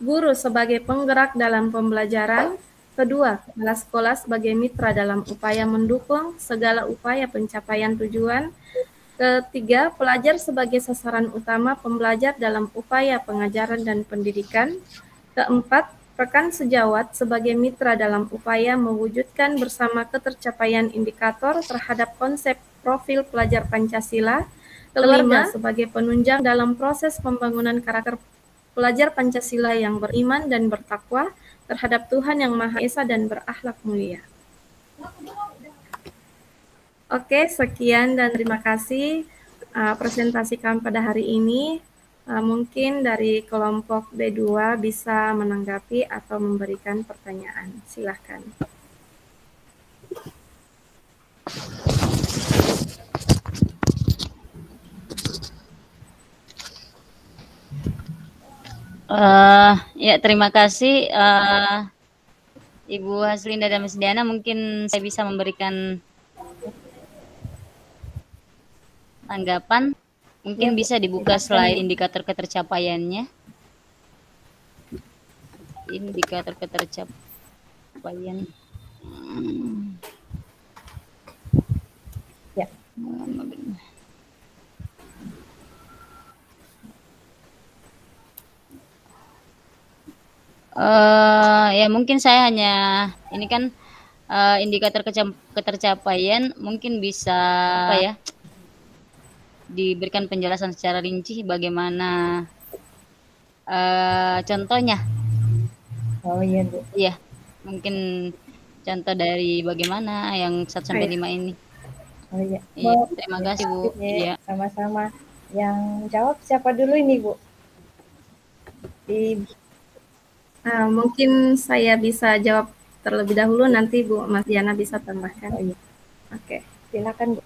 guru sebagai penggerak dalam pembelajaran, kedua, kepala sekolah sebagai mitra dalam upaya mendukung segala upaya pencapaian tujuan, ketiga, pelajar sebagai sasaran utama pembelajar dalam upaya pengajaran dan pendidikan, keempat, rekan sejawat sebagai mitra dalam upaya mewujudkan bersama ketercapaian indikator terhadap konsep profil pelajar Pancasila, kelima, sebagai penunjang dalam proses pembangunan karakter pelajar Pancasila yang beriman dan bertakwa terhadap Tuhan Yang Maha Esa dan berakhlak mulia. Oke, sekian dan terima kasih presentasi kami pada hari ini. Mungkin dari kelompok B2 bisa menanggapi atau memberikan pertanyaan. Silakan. Ya, terima kasih Ibu Haslinda dan Mas Diana. Mungkin saya bisa memberikan tanggapan. Mungkin bisa dibuka slide indikator ketercapaiannya. Indikator ketercapaian. Ya. Ya mungkin saya hanya ini kan indikator ketercapaian mungkin bisa apa ya, diberikan penjelasan secara rinci bagaimana contohnya. Oh iya Bu. Iya, mungkin contoh dari bagaimana yang 1 sampai 5 ini. Oh iya. Iya, terima kasih Bu. Iya, sama-sama. Yang jawab siapa dulu ini Bu? Mungkin saya bisa jawab terlebih dahulu, nanti Bu Mas Diana bisa tambahkan. Oh iya. Oke, silakan Bu.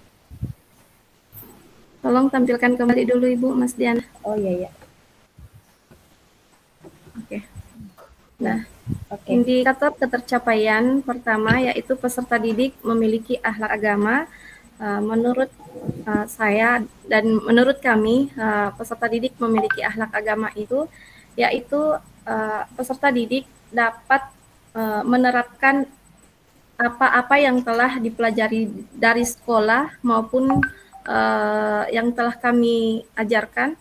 Tolong tampilkan kembali dulu Ibu Mas Diana. Oh iya. Oke. Nah, indikator ketercapaian pertama yaitu peserta didik memiliki akhlak agama. Menurut saya dan menurut kami, peserta didik memiliki akhlak agama itu yaitu peserta didik dapat menerapkan apa-apa yang telah dipelajari dari sekolah maupun yang telah kami ajarkan.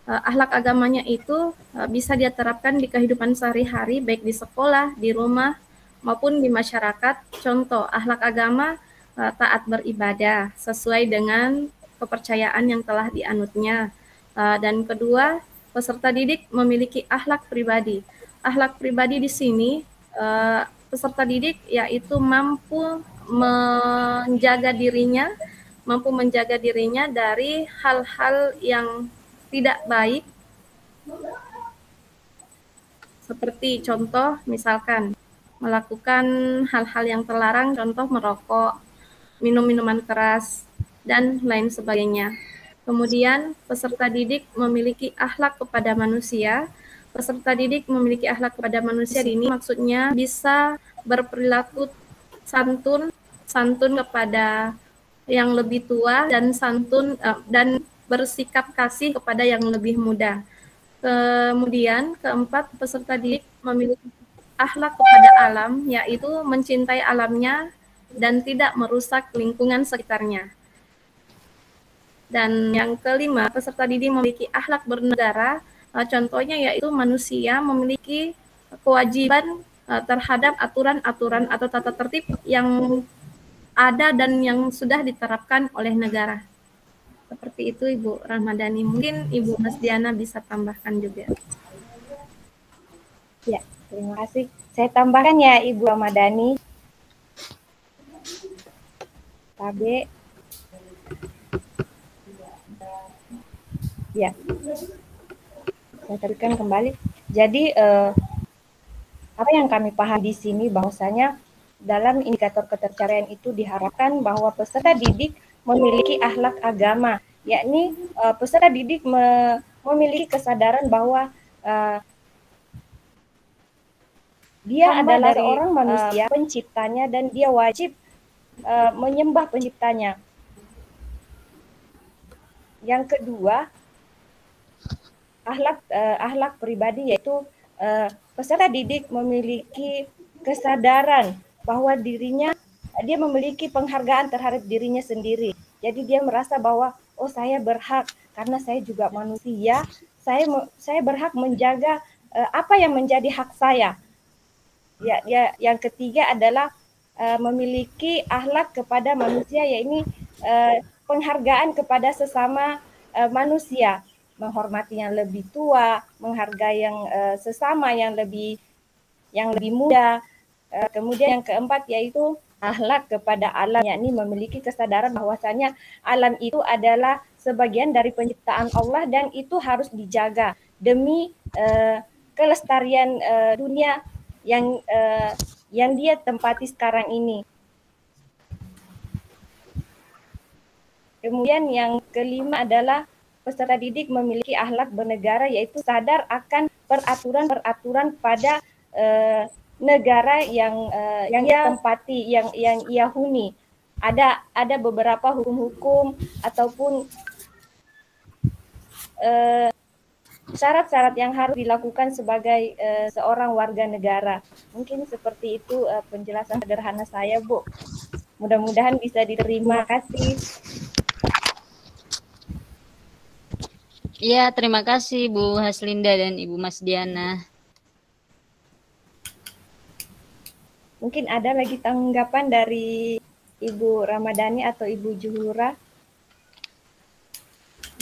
Akhlak agamanya itu bisa dia terapkan di kehidupan sehari-hari, baik di sekolah, di rumah, maupun di masyarakat. Contoh, akhlak agama taat beribadah sesuai dengan kepercayaan yang telah dianutnya. Dan kedua, peserta didik memiliki akhlak pribadi. Akhlak pribadi di sini, peserta didik yaitu mampu menjaga dirinya dari hal-hal yang tidak baik, seperti contoh misalkan melakukan hal-hal yang terlarang, contoh merokok, minum minuman keras, dan lain sebagainya. Kemudian peserta didik memiliki akhlak kepada manusia. Peserta didik memiliki akhlak kepada manusia ini maksudnya bisa berperilaku santun kepada yang lebih tua dan dan bersikap kasih kepada yang lebih muda. Kemudian keempat, peserta didik memiliki akhlak kepada alam, yaitu mencintai alamnya dan tidak merusak lingkungan sekitarnya. Dan yang kelima, peserta didik memiliki akhlak bernegara, contohnya yaitu manusia memiliki kewajiban terhadap aturan-aturan atau tata tertib yang ada dan yang sudah diterapkan oleh negara. Seperti itu Ibu Rahmadani. Mungkin Ibu Mas Diana bisa tambahkan juga. Ya, terima kasih. Saya tambahkan ya Ibu Rahmadani. Tabe. Ya. Saya tampilkan kembali. Jadi apa yang kami paham di sini bahwasanya dalam indikator keterceraian itu diharapkan bahwa peserta didik memiliki akhlak agama, yakni peserta didik memiliki kesadaran bahwa dia adalah seorang manusia penciptanya dan dia wajib menyembah penciptanya. Yang kedua, akhlak pribadi, yaitu peserta didik memiliki kesadaran bahwa dia memiliki penghargaan terhadap dirinya sendiri. Jadi dia merasa bahwa oh, saya berhak karena saya juga manusia, saya berhak menjaga apa yang menjadi hak saya. Ya, yang ketiga adalah memiliki akhlak kepada manusia, yaitu penghargaan kepada sesama manusia, menghormati yang lebih tua, menghargai yang sesama yang lebih muda. Kemudian yang keempat yaitu akhlak kepada alam, yakni memiliki kesadaran bahwasanya alam itu adalah sebagian dari penciptaan Allah dan itu harus dijaga demi kelestarian dunia yang dia tempati sekarang ini. Kemudian yang kelima adalah peserta didik memiliki akhlak bernegara, yaitu sadar akan peraturan-peraturan pada negara yang ia tempati, yang ia huni. Ada beberapa hukum-hukum ataupun syarat-syarat yang harus dilakukan sebagai seorang warga negara. Mungkin seperti itu penjelasan sederhana saya, Bu. Mudah-mudahan bisa diterima. Terima kasih. Ya, terima kasih Bu Haslinda dan Ibu Mas Diana. Mungkin ada lagi tanggapan dari Ibu Ramadhani atau Ibu Juhura?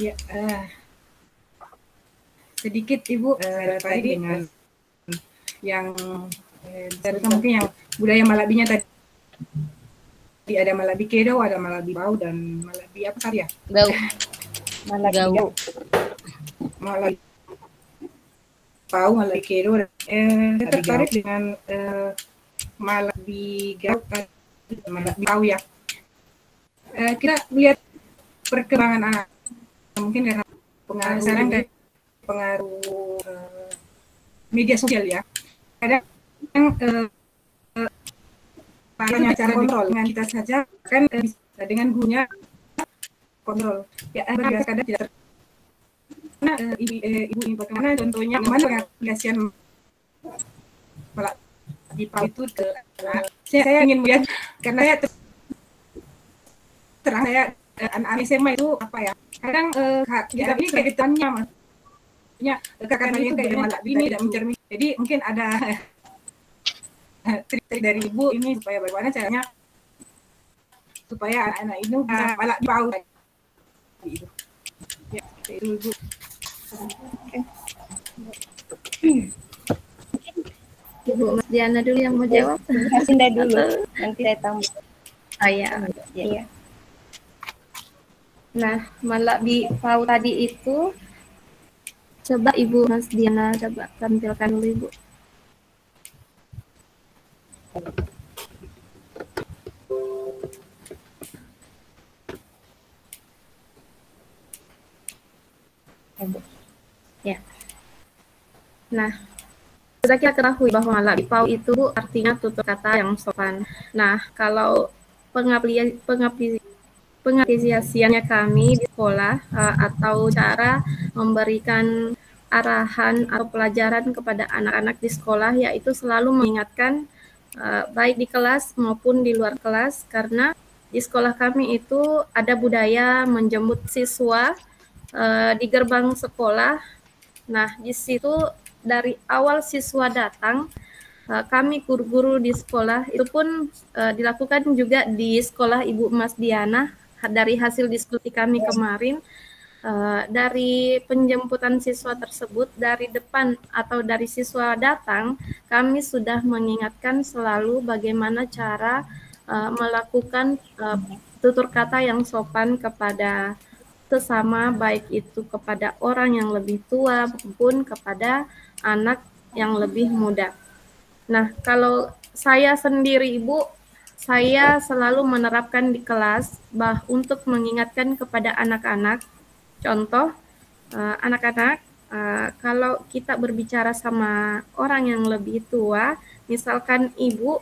Ya, sedikit Ibu terkait dengan yang mungkin yang budaya Malabinya tadi ada Malabi Kedo, ada Malabi Bau, dan Malabi apa tadi ya? Bau. Malabi Bau. Malabi Bau, Malabi Kedo. Tertarik dengan Malabi Gau, Malabi Bau ya. Kita lihat perkembangan anak, mungkin karena pengaruh sekarang dari pengaruh media sosial ya. Kadang hanya cara kontrol dengan kita saja kan bisa dengan gurunya kontrol. Ya kadang tidak. Karena ibu bagaimana contohnya mana pengasihan di PAU itu ke saya ingin melihat karena saya terang saya anak SMA itu apa ya kadang kita ini kaitannya maksudnya kakak itu kayak malah ini tidak mencermin, jadi mungkin ada trik dari ibu ini supaya bagaimana caranya supaya anak-anak itu malah bau gitu. Ya itu ibu. Ibu Mas Diana dulu yang mau jawab. Hasinda dulu, nanti saya tambah. Oh iya. Iya. Nah, Malabi Pau tadi itu, coba Ibu Mas Diana coba tampilkan dulu Ibu. Ya. Nah, sudah kita ketahui bahwa Malabi Pau itu artinya tutur kata yang sopan. Nah, kalau pengapresiasiannya kami di sekolah atau cara memberikan arahan atau pelajaran kepada anak-anak di sekolah, yaitu selalu mengingatkan baik di kelas maupun di luar kelas, karena di sekolah kami itu ada budaya menjemput siswa di gerbang sekolah. Nah, di situ dari awal siswa datang, kami guru-guru di sekolah itu pun dilakukan juga di sekolah Ibu Mas Diana. Dari hasil diskusi kami kemarin, dari penjemputan siswa tersebut, dari depan atau dari siswa datang, kami sudah mengingatkan selalu bagaimana cara melakukan tutur kata yang sopan kepada sesama, baik itu kepada orang yang lebih tua maupun kepada anak yang lebih muda. Nah, kalau saya sendiri Ibu, saya selalu menerapkan di kelas untuk mengingatkan kepada anak-anak, contoh anak-anak, kalau kita berbicara sama orang yang lebih tua, misalkan ibu,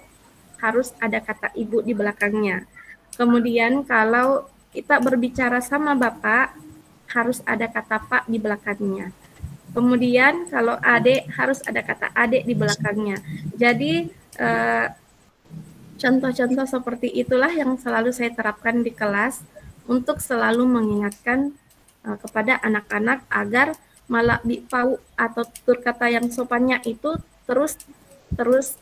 harus ada kata ibu di belakangnya. Kemudian kalau kita berbicara sama bapak, harus ada kata pak di belakangnya. Kemudian kalau adik, harus ada kata adik di belakangnya. Jadi contoh-contoh seperti itulah yang selalu saya terapkan di kelas untuk selalu mengingatkan kepada anak-anak agar malah pau atau tutur kata yang sopannya itu terus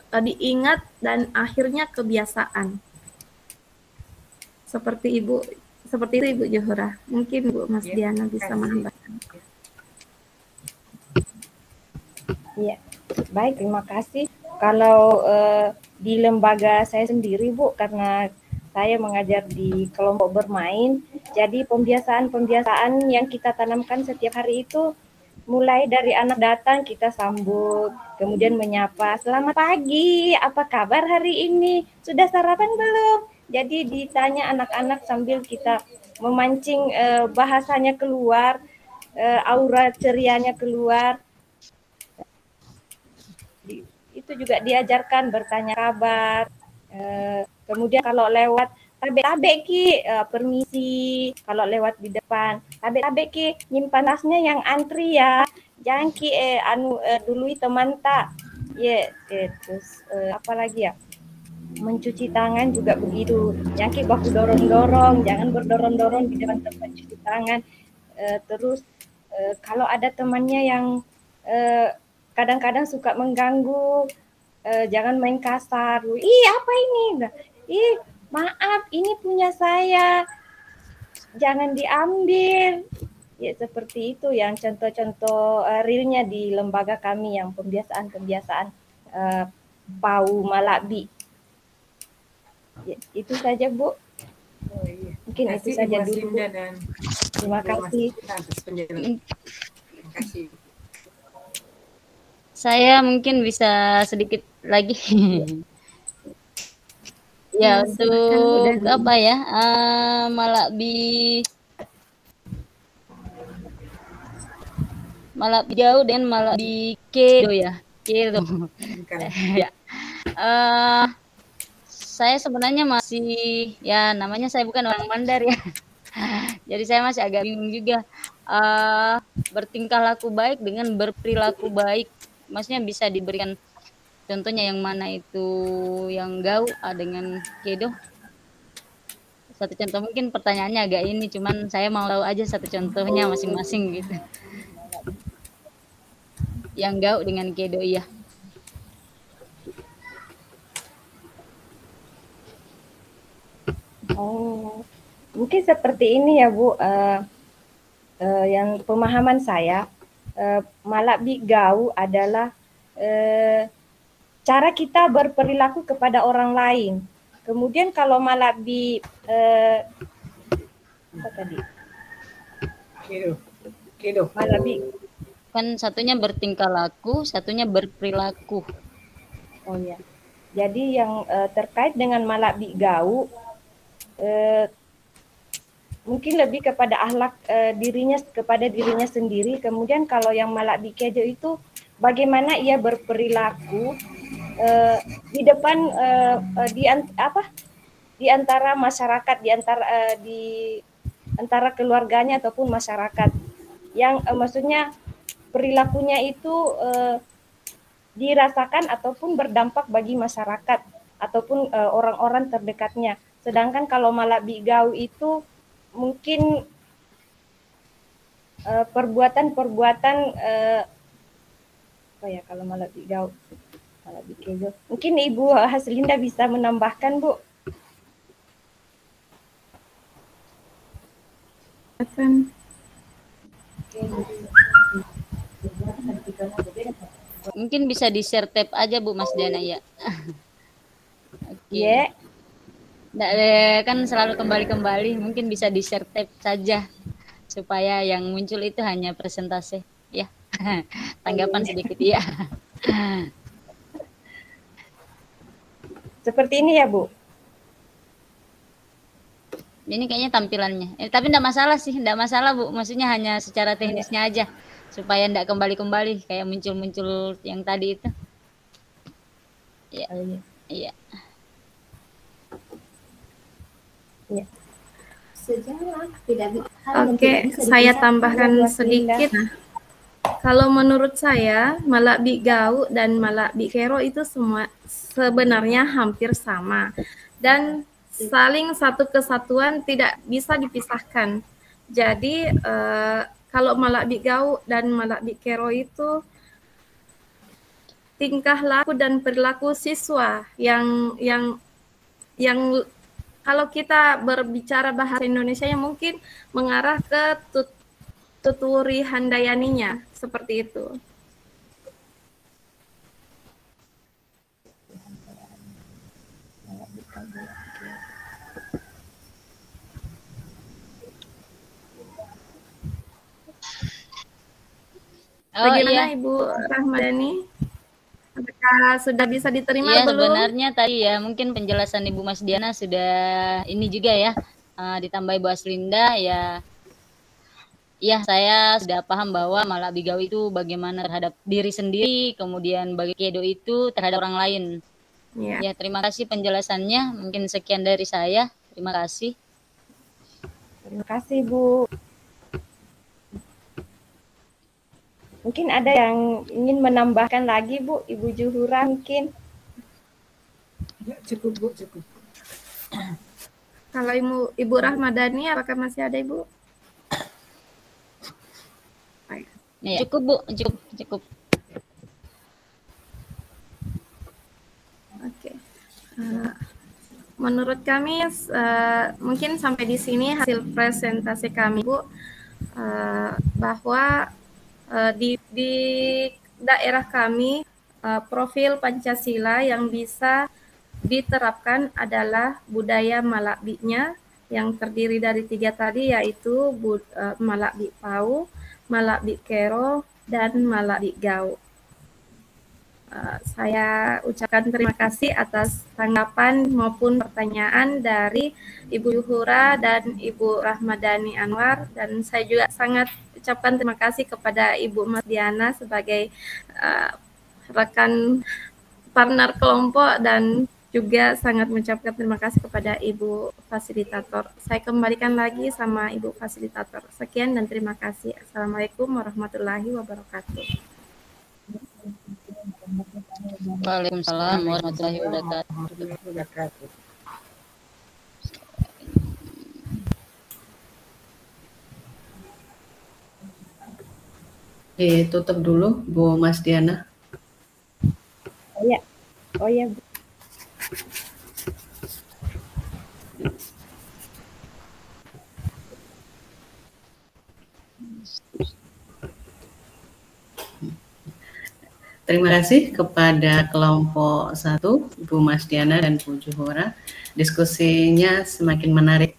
diingat dan akhirnya kebiasaan. Seperti itu Ibu Johora. Mungkin Bu Mas Diana bisa menambahkan. Ya, baik, terima kasih. Kalau di lembaga saya sendiri Bu, karena saya mengajar di kelompok bermain, jadi pembiasaan yang kita tanamkan setiap hari itu mulai dari anak datang kita sambut, kemudian menyapa, selamat pagi, apa kabar hari ini? Sudah sarapan belum? Jadi ditanya anak-anak sambil kita memancing bahasanya keluar, aura cerianya keluar. Itu juga diajarkan bertanya kabar. Kemudian kalau lewat tabe ki, permisi. Kalau lewat di depan, tabe ki, nyimpan tasnya yang antri ya. Jangan ki dului teman tak. Terus apa lagi ya? Mencuci tangan juga begitu. Yang ki baku dorong-dorong, jangan berdorong-dorong di depan tempat cuci tangan. Terus kalau ada temannya yang kadang-kadang suka mengganggu, jangan main kasar. Ih, apa ini? Ih, maaf, ini punya saya. Jangan diambil. Ya, seperti itu yang contoh-contoh realnya di lembaga kami yang pembiasaan-pembiasaan PAU Malabi. Ya, itu saja Bu. Mungkin itu saja dulu. Terima kasih. Terima kasih. Saya mungkin bisa sedikit lagi. Ya, untuk apa ya? Malabi jauh dan Malabi kedo ya. Kedo. Ya. Saya sebenarnya masih, ya namanya saya bukan orang Mandar ya. Jadi saya masih agak bingung juga. Bertingkah laku baik dengan berperilaku baik. Maksudnya bisa diberikan contohnya yang mana itu yang gau dengan kedo. Satu contoh mungkin pertanyaannya agak ini, cuman saya mau tahu aja satu contohnya masing-masing gitu. Yang gau dengan kedo iya. Oh, mungkin seperti ini ya Bu. Yang pemahaman saya, Malabi gau adalah cara kita berperilaku kepada orang lain. Kemudian kalau Malabi apa tadi? Kedo. Malabi Kan satunya bertingkah laku, satunya berperilaku. Oh ya. Jadi yang terkait dengan Malabi gau mungkin lebih kepada akhlak kepada dirinya sendiri. Kemudian kalau yang Malabi kedo itu bagaimana ia berperilaku di depan di antara masyarakat, di antara keluarganya ataupun masyarakat yang maksudnya perilakunya itu dirasakan ataupun berdampak bagi masyarakat ataupun orang-orang terdekatnya. Sedangkan kalau Malabi gau itu mungkin perbuatan-perbuatan apa ya kalau Malabi gau, Malabi kedo. Mungkin Ibu Haslinda bisa menambahkan Bu. Mungkin bisa di-share tab aja Bu Mas Diana ya. Oke. Yeah. Kan selalu kembali-kembali, mungkin bisa di-share tab saja supaya yang muncul itu hanya persentase ya. Tanggapan sedikit ya. Seperti ini ya, Bu. Ini kayaknya tampilannya. Tapi enggak masalah sih, enggak masalah Bu. Maksudnya hanya secara teknisnya aja supaya enggak kembali-kembali kayak muncul-muncul yang tadi itu. Iya. Iya. Iya. Oke, saya tambahkan sedikit. Nah, kalau menurut saya, Malak Bigau dan Malak Bikero itu semua sebenarnya hampir sama dan saling satu kesatuan, tidak bisa dipisahkan. Jadi kalau Malak Bigau dan Malak Bikero itu tingkah laku dan perilaku siswa yang kalau kita berbicara bahasa Indonesia yang mungkin mengarah ke tuturi handayaninya, seperti itu. Bagaimana iya. Ibu Rahmadani? Apakah sudah bisa diterima belum? Sebenarnya tadi ya mungkin penjelasan Ibu Mas Diana sudah ini juga ya, ditambah Ibu Aslinda ya. Iya, saya sudah paham bahwa Malak Bigau itu bagaimana terhadap diri sendiri, kemudian bagi Kedo itu terhadap orang lain. Ya, terima kasih penjelasannya. Mungkin sekian dari saya. Terima kasih. Terima kasih, Bu. Mungkin ada yang ingin menambahkan lagi, Bu? Ibu Juhura mungkin? Ya, cukup, Bu, cukup. Kalau Ibu Rahmadani, apakah masih ada, Ibu? Ya. Cukup, Bu. Cukup. Oke. Menurut kami, mungkin sampai di sini hasil presentasi kami, Bu, bahwa di daerah kami profil Pancasila yang bisa diterapkan adalah budaya Malak Bi-nya yang terdiri dari 3 tadi, yaitu Malak Bi Pau, Malak Bi Kero, dan Malak Bi Gau. Saya ucapkan terima kasih atas tanggapan maupun pertanyaan dari Ibu Juhura dan Ibu Rahmadani Anwar, dan saya juga sangat ucapkan terima kasih kepada Ibu Mas Diana sebagai rekan partner kelompok, dan juga sangat mengucapkan terima kasih kepada Ibu Fasilitator. Saya kembalikan lagi sama Ibu Fasilitator. Sekian dan terima kasih. Assalamualaikum warahmatullahi wabarakatuh. Waalaikumsalam warahmatullahi wabarakatuh. Ditutup dulu, Bu Mas Diana. Oh iya, Bu. Terima kasih kepada kelompok 1, Bu Mas Diana dan Bu Juhura. Diskusinya semakin menarik.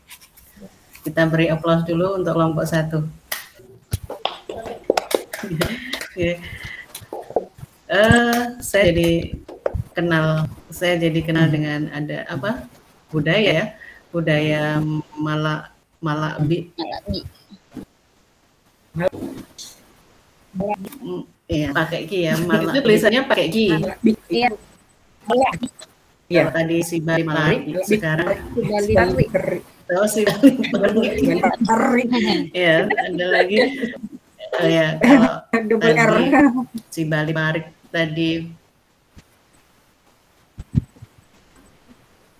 Kita beri aplaus dulu untuk kelompok 1. Saya jadi kenal dengan ada apa? Budaya Malak Bi. Iya, pakai ki ya. Malak. Itu tulisannya pakai ki. Iya. Ya, tadi si Bali Malak, sekarang Bali Bali. Tahu si Bali. Ya, ada lagi. Ya, kalau si Bali Marik tadi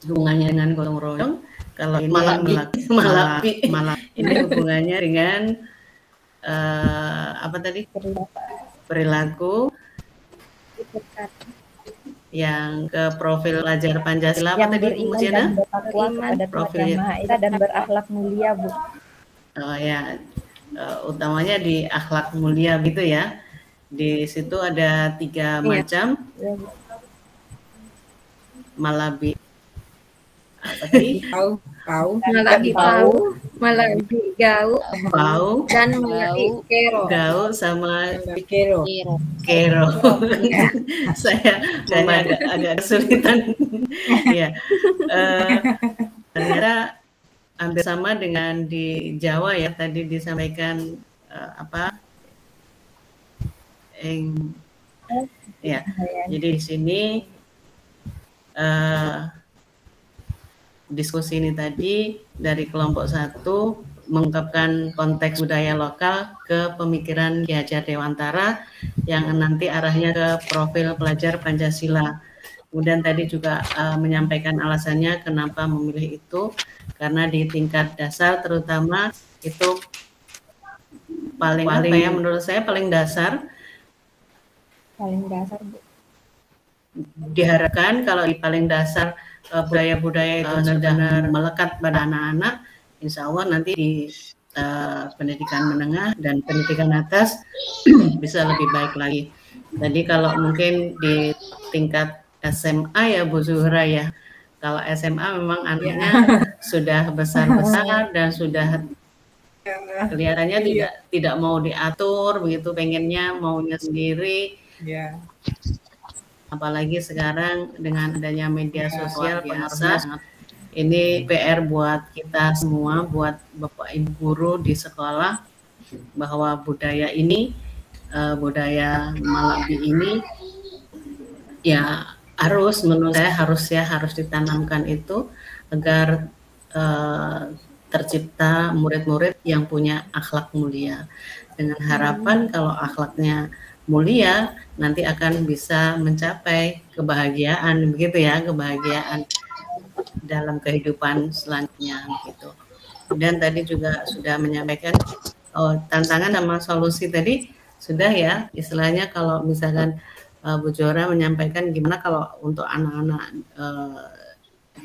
hubungannya dengan gotong royong, kalau ini Malak ini hubungannya dengan apa tadi? Perilaku yang ke profil pelajar Pancasila apa tadi Bu Jana? Profil dan berakhlak mulia, Bu. Oh ya, utamanya di akhlak mulia gitu ya. Di situ ada 3 macam. Malabi apa tadi? Malak Bi Pau, Malabi Gau Bau, dan Malabi Kero. Gau sama Kero. Kero. Saya agak kesulitan. Ya, ternyata hampir sama dengan di Jawa ya. Tadi disampaikan apa? Ya, jadi di sini diskusi ini tadi dari kelompok 1 mengungkapkan konteks budaya lokal ke pemikiran Ki Hajar Dewantara yang nanti arahnya ke profil pelajar Pancasila. Kemudian tadi juga menyampaikan alasannya kenapa memilih itu, karena di tingkat dasar terutama itu paling ya, menurut saya paling dasar. Paling dasar, Bu. Diharapkan kalau di paling dasar budaya-budaya itu benar-benar melekat pada anak-anak, insya Allah nanti di pendidikan menengah dan pendidikan atas bisa lebih baik lagi. Jadi kalau mungkin di tingkat SMA ya Bu Zuhra ya, kalau SMA memang anaknya sudah besar-besar dan sudah kelihatannya tidak mau diatur begitu, pengennya maunya sendiri. Apalagi sekarang dengan adanya media sosial pengaruhnya, ini PR buat kita semua, buat Bapak Ibu guru di sekolah, bahwa budaya ini, budaya Malabi ini ya menurut saya harus ditanamkan itu agar tercipta murid-murid yang punya akhlak mulia, dengan harapan kalau akhlaknya mulia nanti akan bisa mencapai kebahagiaan, begitu ya, kebahagiaan dalam kehidupan selanjutnya gitu. Kemudian tadi juga sudah menyampaikan tantangan sama solusi tadi sudah ya, istilahnya kalau misalkan Bu Jora menyampaikan gimana kalau untuk anak-anak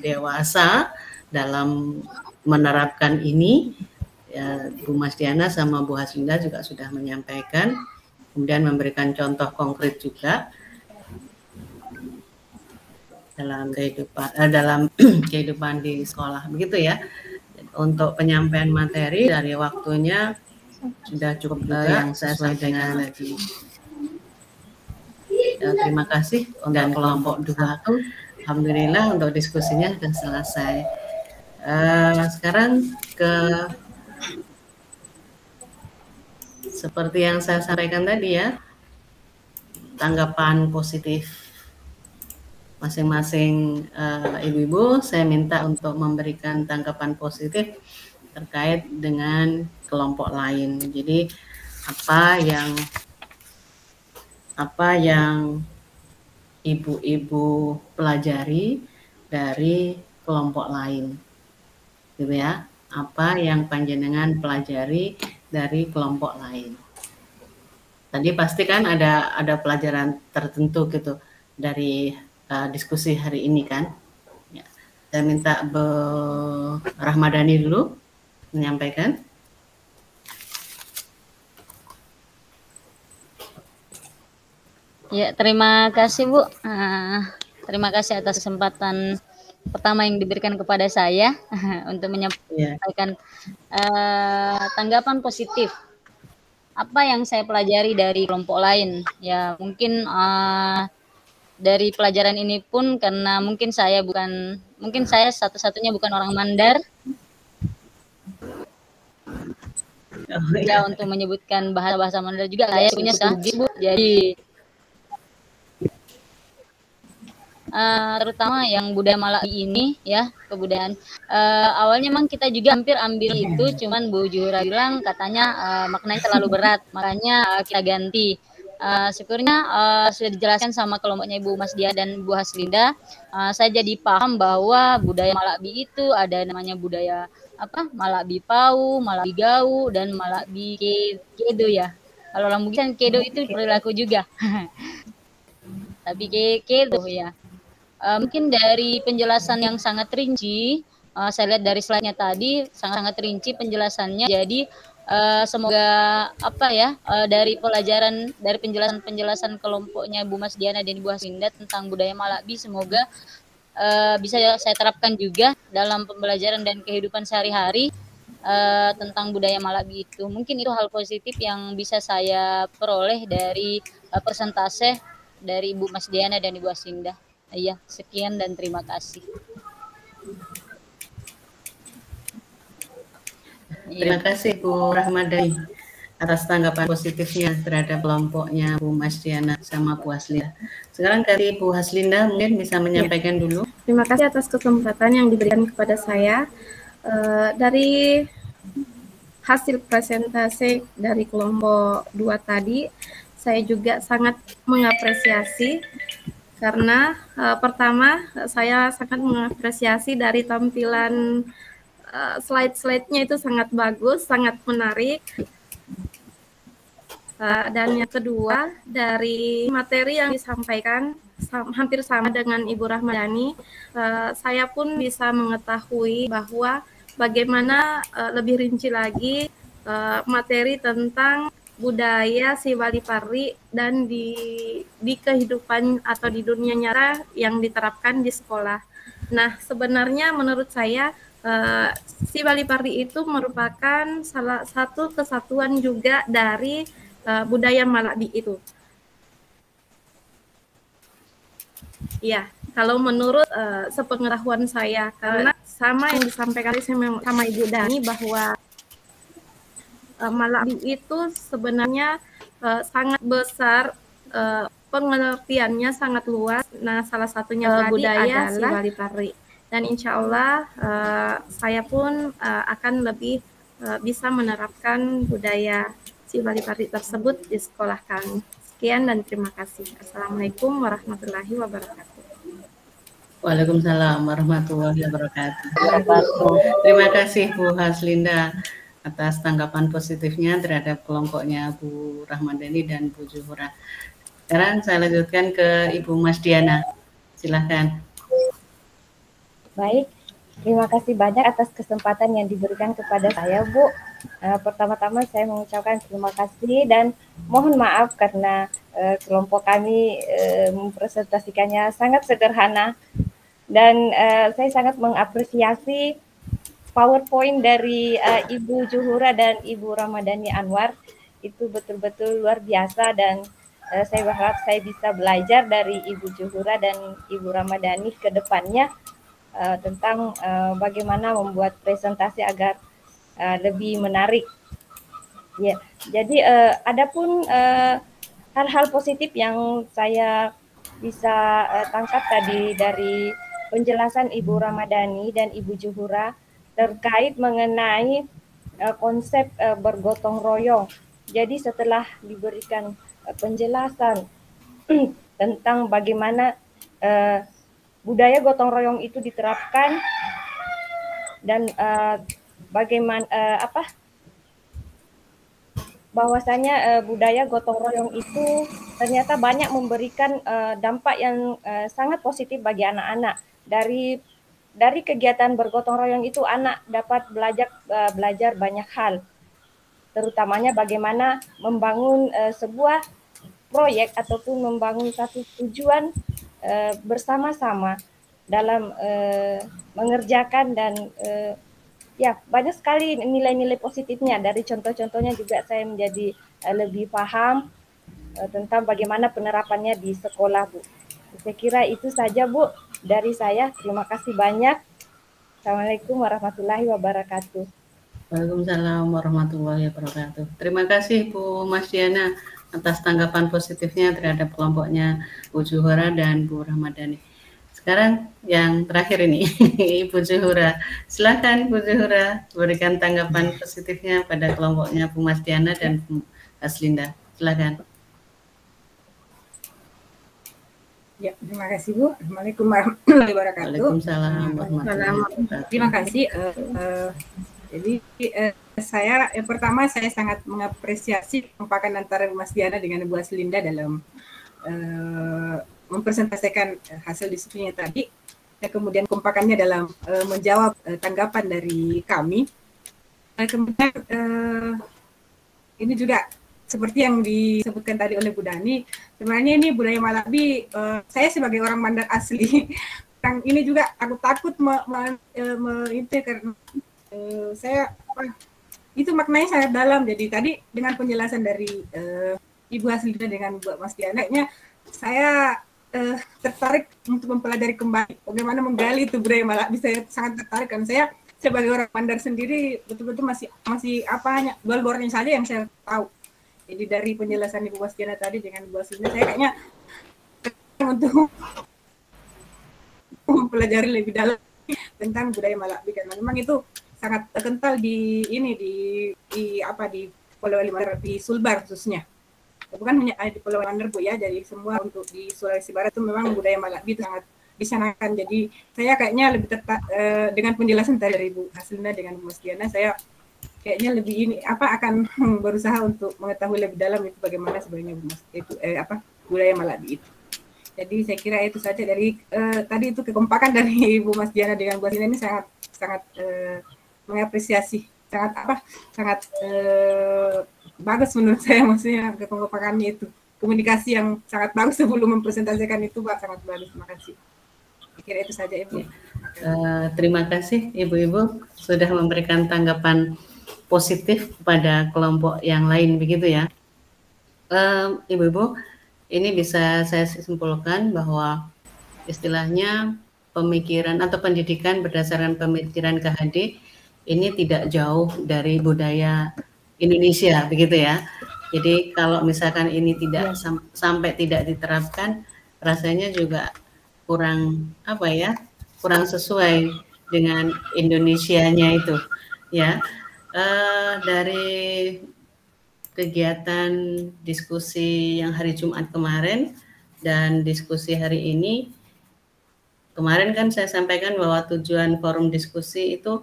dewasa dalam menerapkan ini, ya, Bu Mas Diana sama Bu Haslinda juga sudah menyampaikan, kemudian memberikan contoh konkret juga dalam kehidupan di sekolah, begitu ya. Untuk penyampaian materi dari waktunya sudah cukup juga yang saya sampaikan tadi. Terima kasih untuk kelompok 2. Alhamdulillah untuk diskusinya sudah selesai. Sekarang seperti yang saya sampaikan tadi ya, tanggapan positif masing-masing ibu-ibu, saya minta untuk memberikan tanggapan positif terkait dengan kelompok lain. Jadi apa yang ibu-ibu pelajari dari kelompok lain, gitu ya? Apa yang panjenengan pelajari dari kelompok lain? Tadi pasti kan ada pelajaran tertentu gitu dari diskusi hari ini kan. Ya. Saya minta Bu Rahmadani dulu menyampaikan. Ya, terima kasih Bu. Terima kasih atas kesempatan pertama yang diberikan kepada saya untuk menyampaikan tanggapan positif. Apa yang saya pelajari dari kelompok lain? Ya, mungkin dari pelajaran ini pun karena mungkin saya satu-satunya bukan orang Mandar. Ya, untuk menyebutkan bahasa Mandar juga saya punya Bu. Jadi terutama yang budaya Malabi ini ya, kebudayaan awalnya memang kita juga hampir ambil itu, cuman Bu Juhura bilang katanya maknanya terlalu berat, makanya kita ganti. Syukurnya sudah dijelaskan sama kelompoknya Ibu Mas Dia dan Bu Haslinda, saya jadi paham bahwa budaya Malabi itu ada namanya budaya Malabi Pau, Malabi Gau, dan Malabi Kedo ya. Kalau orang Bugis kan Kedo itu perilaku juga. Tapi Kedo ya. Mungkin dari penjelasan yang sangat rinci, saya lihat dari slide-nya tadi sangat rinci penjelasannya. Jadi semoga dari penjelasan kelompoknya Bu Mas Diana dan Ibu Haslinda tentang budaya Malabi, semoga bisa saya terapkan juga dalam pembelajaran dan kehidupan sehari-hari. tentang budaya Malabi itu. Mungkin itu hal positif yang bisa saya peroleh dari persentase dari Ibu Mas Diana dan Ibu Aslinda. Iya, sekian dan terima kasih. Terima kasih Bu Rahmadani atas tanggapan positifnya terhadap kelompoknya Bu Mas Diana sama Bu Haslinda. Sekarang dari Bu Haslinda mungkin bisa menyampaikan dulu. Terima kasih atas kesempatan yang diberikan kepada saya. Dari hasil presentasi dari kelompok 2 tadi, saya juga sangat mengapresiasi karena pertama saya sangat mengapresiasi dari tampilan slide-slide-nya itu sangat bagus, sangat menarik. Dan yang kedua, dari materi yang disampaikan hampir sama dengan Ibu Rahmadani, saya pun bisa mengetahui bahwa bagaimana lebih rinci lagi materi tentang budaya si Wali Parri dan di kehidupan atau di dunia nyata yang diterapkan di sekolah. Nah, sebenarnya menurut saya si Wali Parri itu merupakan salah satu kesatuan juga dari budaya Malabi itu. Ya, kalau menurut sepengetahuan saya, karena sama yang disampaikan sama Ibu Dani bahwa Malabi itu sebenarnya sangat besar, pengertiannya sangat luas. Nah, salah satunya budaya si Wali Parri. Dan insya Allah saya pun akan lebih bisa menerapkan budaya si Wali Parri tersebut di sekolah kami. Sekian dan terima kasih. Assalamualaikum warahmatullahi wabarakatuh. Waalaikumsalam warahmatullahi wabarakatuh. Terima kasih Bu Haslinda atas tanggapan positifnya terhadap kelompoknya Bu Rahmadani dan Bu Zuhura. Sekarang saya lanjutkan ke Ibu Mas Diana. Silahkan. Baik, terima kasih banyak atas kesempatan yang diberikan kepada saya, Bu. Pertama-tama saya mengucapkan terima kasih dan mohon maaf karena kelompok kami mempresentasikannya sangat sederhana dan saya sangat mengapresiasi PowerPoint dari Ibu Zuhura dan Ibu Rahmadani Anwar. Itu betul-betul luar biasa dan saya berharap saya bisa belajar dari Ibu Zuhura dan Ibu Rahmadani ke depannya tentang bagaimana membuat presentasi agar lebih menarik. Ya, jadi adapun hal-hal positif yang saya bisa tangkap tadi dari penjelasan Ibu Rahmadani dan Ibu Zuhura terkait mengenai konsep bergotong royong. Jadi setelah diberikan penjelasan tentang bagaimana budaya gotong royong itu diterapkan dan bagaimana bahwasanya budaya gotong royong itu ternyata banyak memberikan dampak yang sangat positif bagi anak-anak. Dari kegiatan bergotong royong itu anak dapat belajar banyak hal, terutamanya bagaimana membangun sebuah proyek ataupun membangun satu tujuan bersama-sama dalam mengerjakan dan ya banyak sekali nilai-nilai positifnya. Dari contoh-contohnya juga saya menjadi lebih paham tentang bagaimana penerapannya di sekolah, Bu. Saya kira itu saja, Bu, dari saya. Terima kasih banyak. Assalamualaikum warahmatullahi wabarakatuh. Waalaikumsalam warahmatullahi wabarakatuh. Terima kasih Bu Mas Diana atas tanggapan positifnya terhadap kelompoknya Bu Zuhura dan Bu Rahmadani. Sekarang yang terakhir ini, Ibu Zuhura. Silakan Bu Zuhura berikan tanggapan positifnya pada kelompoknya Bu Mas Diana dan Bu Haslinda. Silakan. Ya, terima kasih Bu. Assalamualaikum warahmatullahi wabarakatuh. Waalaikumsalam warahmatullahi wabarakatuh. Terima kasih. Jadi saya yang pertama saya sangat mengapresiasi kekompakan antara Bu Mas Diana dengan Bu Haslinda dalam mempresentasikan hasil diskusinya tadi, dan kemudian kekompakannya dalam menjawab tanggapan dari kami. Kemudian ini juga seperti yang disebutkan tadi oleh Bu Dani, sebenarnya ini budaya Malabi, saya sebagai orang Mandar asli, ini juga aku takut karena saya itu maknanya sangat dalam. Jadi tadi dengan penjelasan dari Ibu Haslina dengan Bu Mas Diana, saya tertarik untuk mempelajari kembali bagaimana menggali itu budaya Malakbi. Saya sangat tertarik kan, saya sebagai orang Mandar sendiri betul-betul masih apa, hanya luar-luarnya saja yang saya tahu. Jadi dari penjelasan Ibu Mas Diana tadi dengan Bu Haslina, saya kayaknya untuk mempelajari lebih dalam tentang budaya Malakbi, karena memang itu sangat kental di Pulau Mandar, di Sulbar khususnya. Bukan hanya di Pulau Mandar, Bu, ya, jadi semua untuk di Sulawesi Barat itu memang budaya Malakbi itu sangat disanakan. Jadi saya kayaknya lebih dengan penjelasan dari Ibu Haslina dengan Bu Mas Diana, saya kayaknya lebih akan berusaha untuk mengetahui lebih dalam itu bagaimana sebenarnya budaya Malakbi itu. Jadi saya kira itu saja dari tadi itu kekompakan dari Ibu Mas Diana dengan Bu Haslina ini sangat mengapresiasi, sangat bagus menurut saya, maksudnya kekompakannya itu, komunikasi yang sangat bagus sebelum mempresentasikan itu, Pak, sangat bagus. Terima kasih. Saya kira itu saja, Ibu. Terima kasih Ibu-Ibu sudah memberikan tanggapan positif kepada kelompok yang lain, begitu ya. Ibu-Ibu, ini bisa saya simpulkan bahwa istilahnya pemikiran atau pendidikan berdasarkan pemikiran KHD ini tidak jauh dari budaya Indonesia, begitu ya. Jadi kalau misalkan ini tidak sampai tidak diterapkan, rasanya juga kurang kurang sesuai dengan Indonesianya itu, ya. Dari kegiatan diskusi yang hari Jumat kemarin dan diskusi hari ini, kemarin kan saya sampaikan bahwa tujuan forum diskusi itu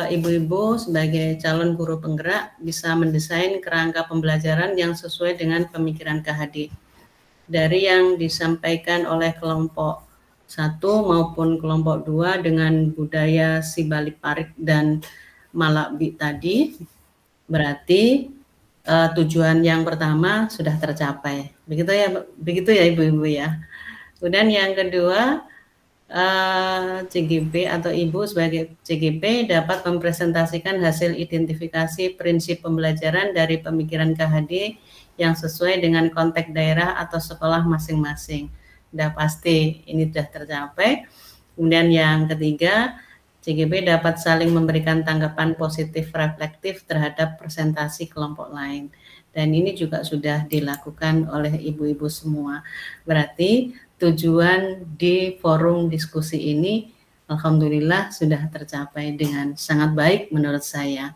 ibu-ibu sebagai calon guru penggerak bisa mendesain kerangka pembelajaran yang sesuai dengan pemikiran KHD. Dari yang disampaikan oleh kelompok 1 maupun kelompok 2 dengan budaya Sibalik-Parik dan Malakbi tadi, berarti tujuan yang pertama sudah tercapai. Begitu ya ibu-ibu ya. Kemudian yang kedua, CGP atau Ibu sebagai CGP dapat mempresentasikan hasil identifikasi prinsip pembelajaran dari pemikiran KHD yang sesuai dengan konteks daerah atau sekolah masing-masing. Sudah pasti ini sudah tercapai. Kemudian yang ketiga, CGP dapat saling memberikan tanggapan positif reflektif terhadap presentasi kelompok lain. Dan ini juga sudah dilakukan oleh ibu-ibu semua. Berarti tujuan di forum diskusi ini alhamdulillah sudah tercapai dengan sangat baik menurut saya.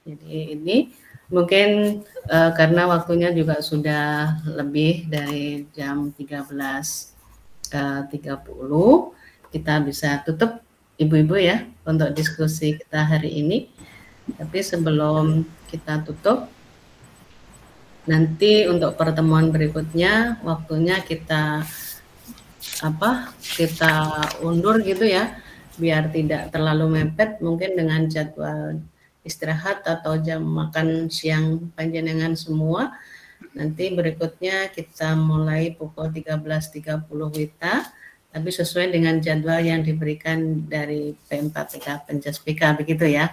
Jadi ini mungkin karena waktunya juga sudah lebih dari jam 13.30, kita bisa tutup ibu-ibu ya untuk diskusi kita hari ini. Tapi sebelum kita tutup, nanti untuk pertemuan berikutnya waktunya kita undur gitu ya, biar tidak terlalu mepet, mungkin dengan jadwal istirahat atau jam makan siang panjenengan semua. Nanti berikutnya kita mulai pukul 13.30 WITA, tapi sesuai dengan jadwal yang diberikan dari P4PK Penjaspika, begitu ya.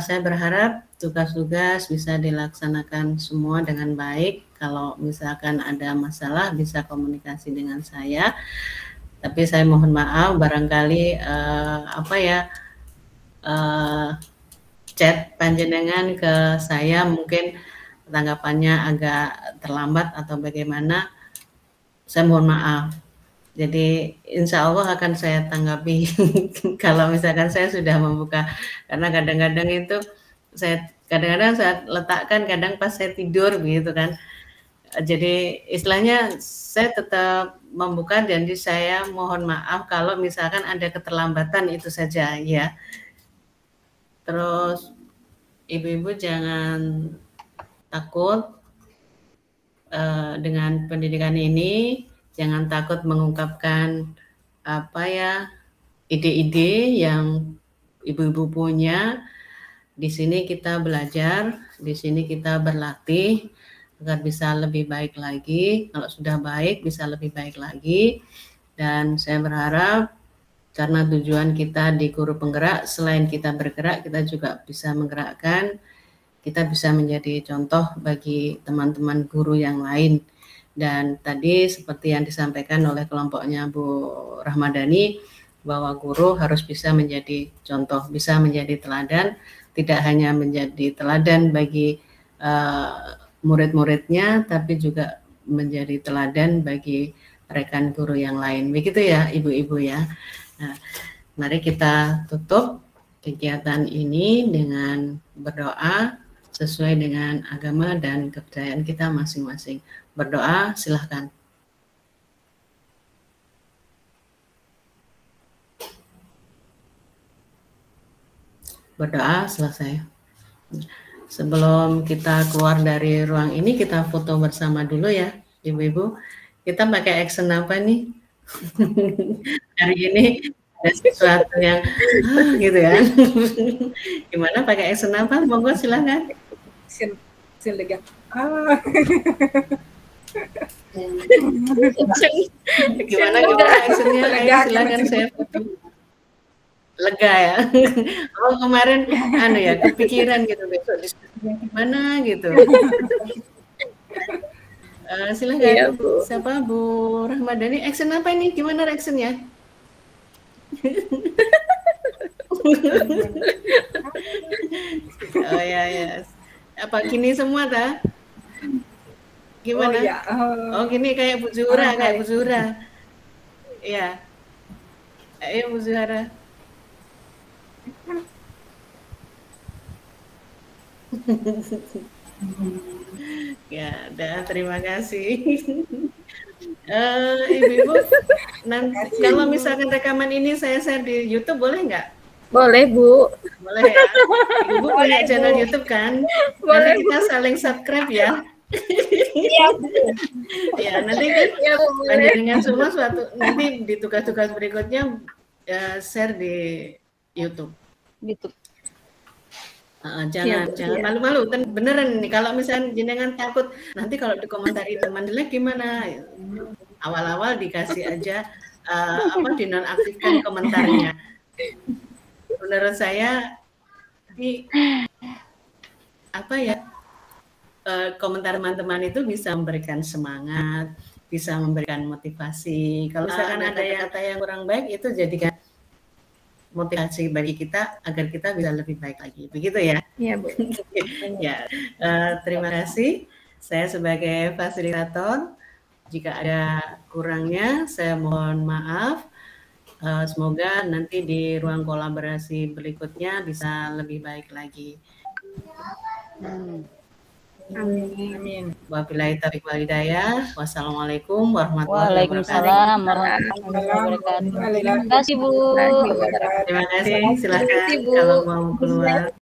Saya berharap tugas-tugas bisa dilaksanakan semua dengan baik. Kalau misalkan ada masalah bisa komunikasi dengan saya. Tapi saya mohon maaf barangkali chat panjenengan ke saya mungkin tanggapannya agak terlambat atau bagaimana. Saya mohon maaf. Jadi insya Allah akan saya tanggapi kalau misalkan saya sudah membuka, karena kadang-kadang itu kadang-kadang saya letakkan, kadang pas saya tidur begitu kan. Jadi istilahnya saya tetap membuka, dan saya mohon maaf kalau misalkan ada keterlambatan, itu saja ya. Terus ibu-ibu jangan takut dengan pendidikan ini. Jangan takut mengungkapkan ide-ide yang ibu-ibu punya. Di sini kita belajar, di sini kita berlatih agar bisa lebih baik lagi. Kalau sudah baik bisa lebih baik lagi. Dan saya berharap Karena tujuan kita di guru penggerak, selain kita bergerak, kita juga bisa menggerakkan, kita bisa menjadi contoh bagi teman-teman guru yang lain. Dan tadi seperti yang disampaikan oleh kelompoknya Bu Rahmadani, bahwa guru harus bisa menjadi contoh, bisa menjadi teladan, tidak hanya menjadi teladan bagi murid-muridnya, tapi juga menjadi teladan bagi rekan guru yang lain. Begitu ya Ibu-ibu ya. Nah, mari kita tutup kegiatan ini dengan berdoa sesuai dengan agama dan kepercayaan kita masing-masing. Berdoa, silahkan. Berdoa selesai. Sebelum kita keluar dari ruang ini, kita foto bersama dulu ya, Ibu-ibu. Kita pakai action apa nih? Hari ini ada sesuatu yang gitu kan. Gimana pakai action apa? Monggo silakan. Action lega. Gimana actionnya? Silakan saya foto. Lega ya. Oh kemarin ya kepikiran gitu, besok diskusinya gimana gitu. Silakan ya, Bu. Siapa Bu Rahmadani? Action apa ini? Gimana actionnya? Oh ya. Apa gini semua ta? Gimana? Oh gini kayak Bu Zuhra, kayak Bu Zuhra. Iya. Ayo Bu Zuhra. Ya, terima kasih. Ibu-ibu, kalau misalkan rekaman ini saya share di YouTube boleh nggak? Boleh, Bu. Boleh ya. Ibu punya channel YouTube kan? Boleh. Nanti kita saling subscribe ya. Iya. Ya, nanti kan panjenengan semua nanti di tugas-tugas berikutnya share di YouTube. Jangan malu-malu, kan beneran nih kalau misalnya jenengan takut nanti kalau dikomentari teman jelek gimana, awal-awal dikasih aja dinonaktifkan komentarnya. Menurut saya komentar teman-teman itu bisa memberikan semangat, bisa memberikan motivasi. Kalau misalkan ada kata yang kurang baik itu jadikan motivasi bagi kita agar kita bisa lebih baik lagi. Begitu ya? Iya, Bu. Ya, terima kasih. Saya sebagai fasilitator, jika ada kurangnya saya mohon maaf. Semoga nanti di ruang kolaborasi berikutnya bisa lebih baik lagi. Amin. Wabillahi taufiq wal hidayah. Wassalamualaikum warahmatullahi wabarakatuh. Waalaikumsalam warahmatullahi wabarakatuh. Terima kasih, Bu. Terima kasih. Silakan kalau mau keluar.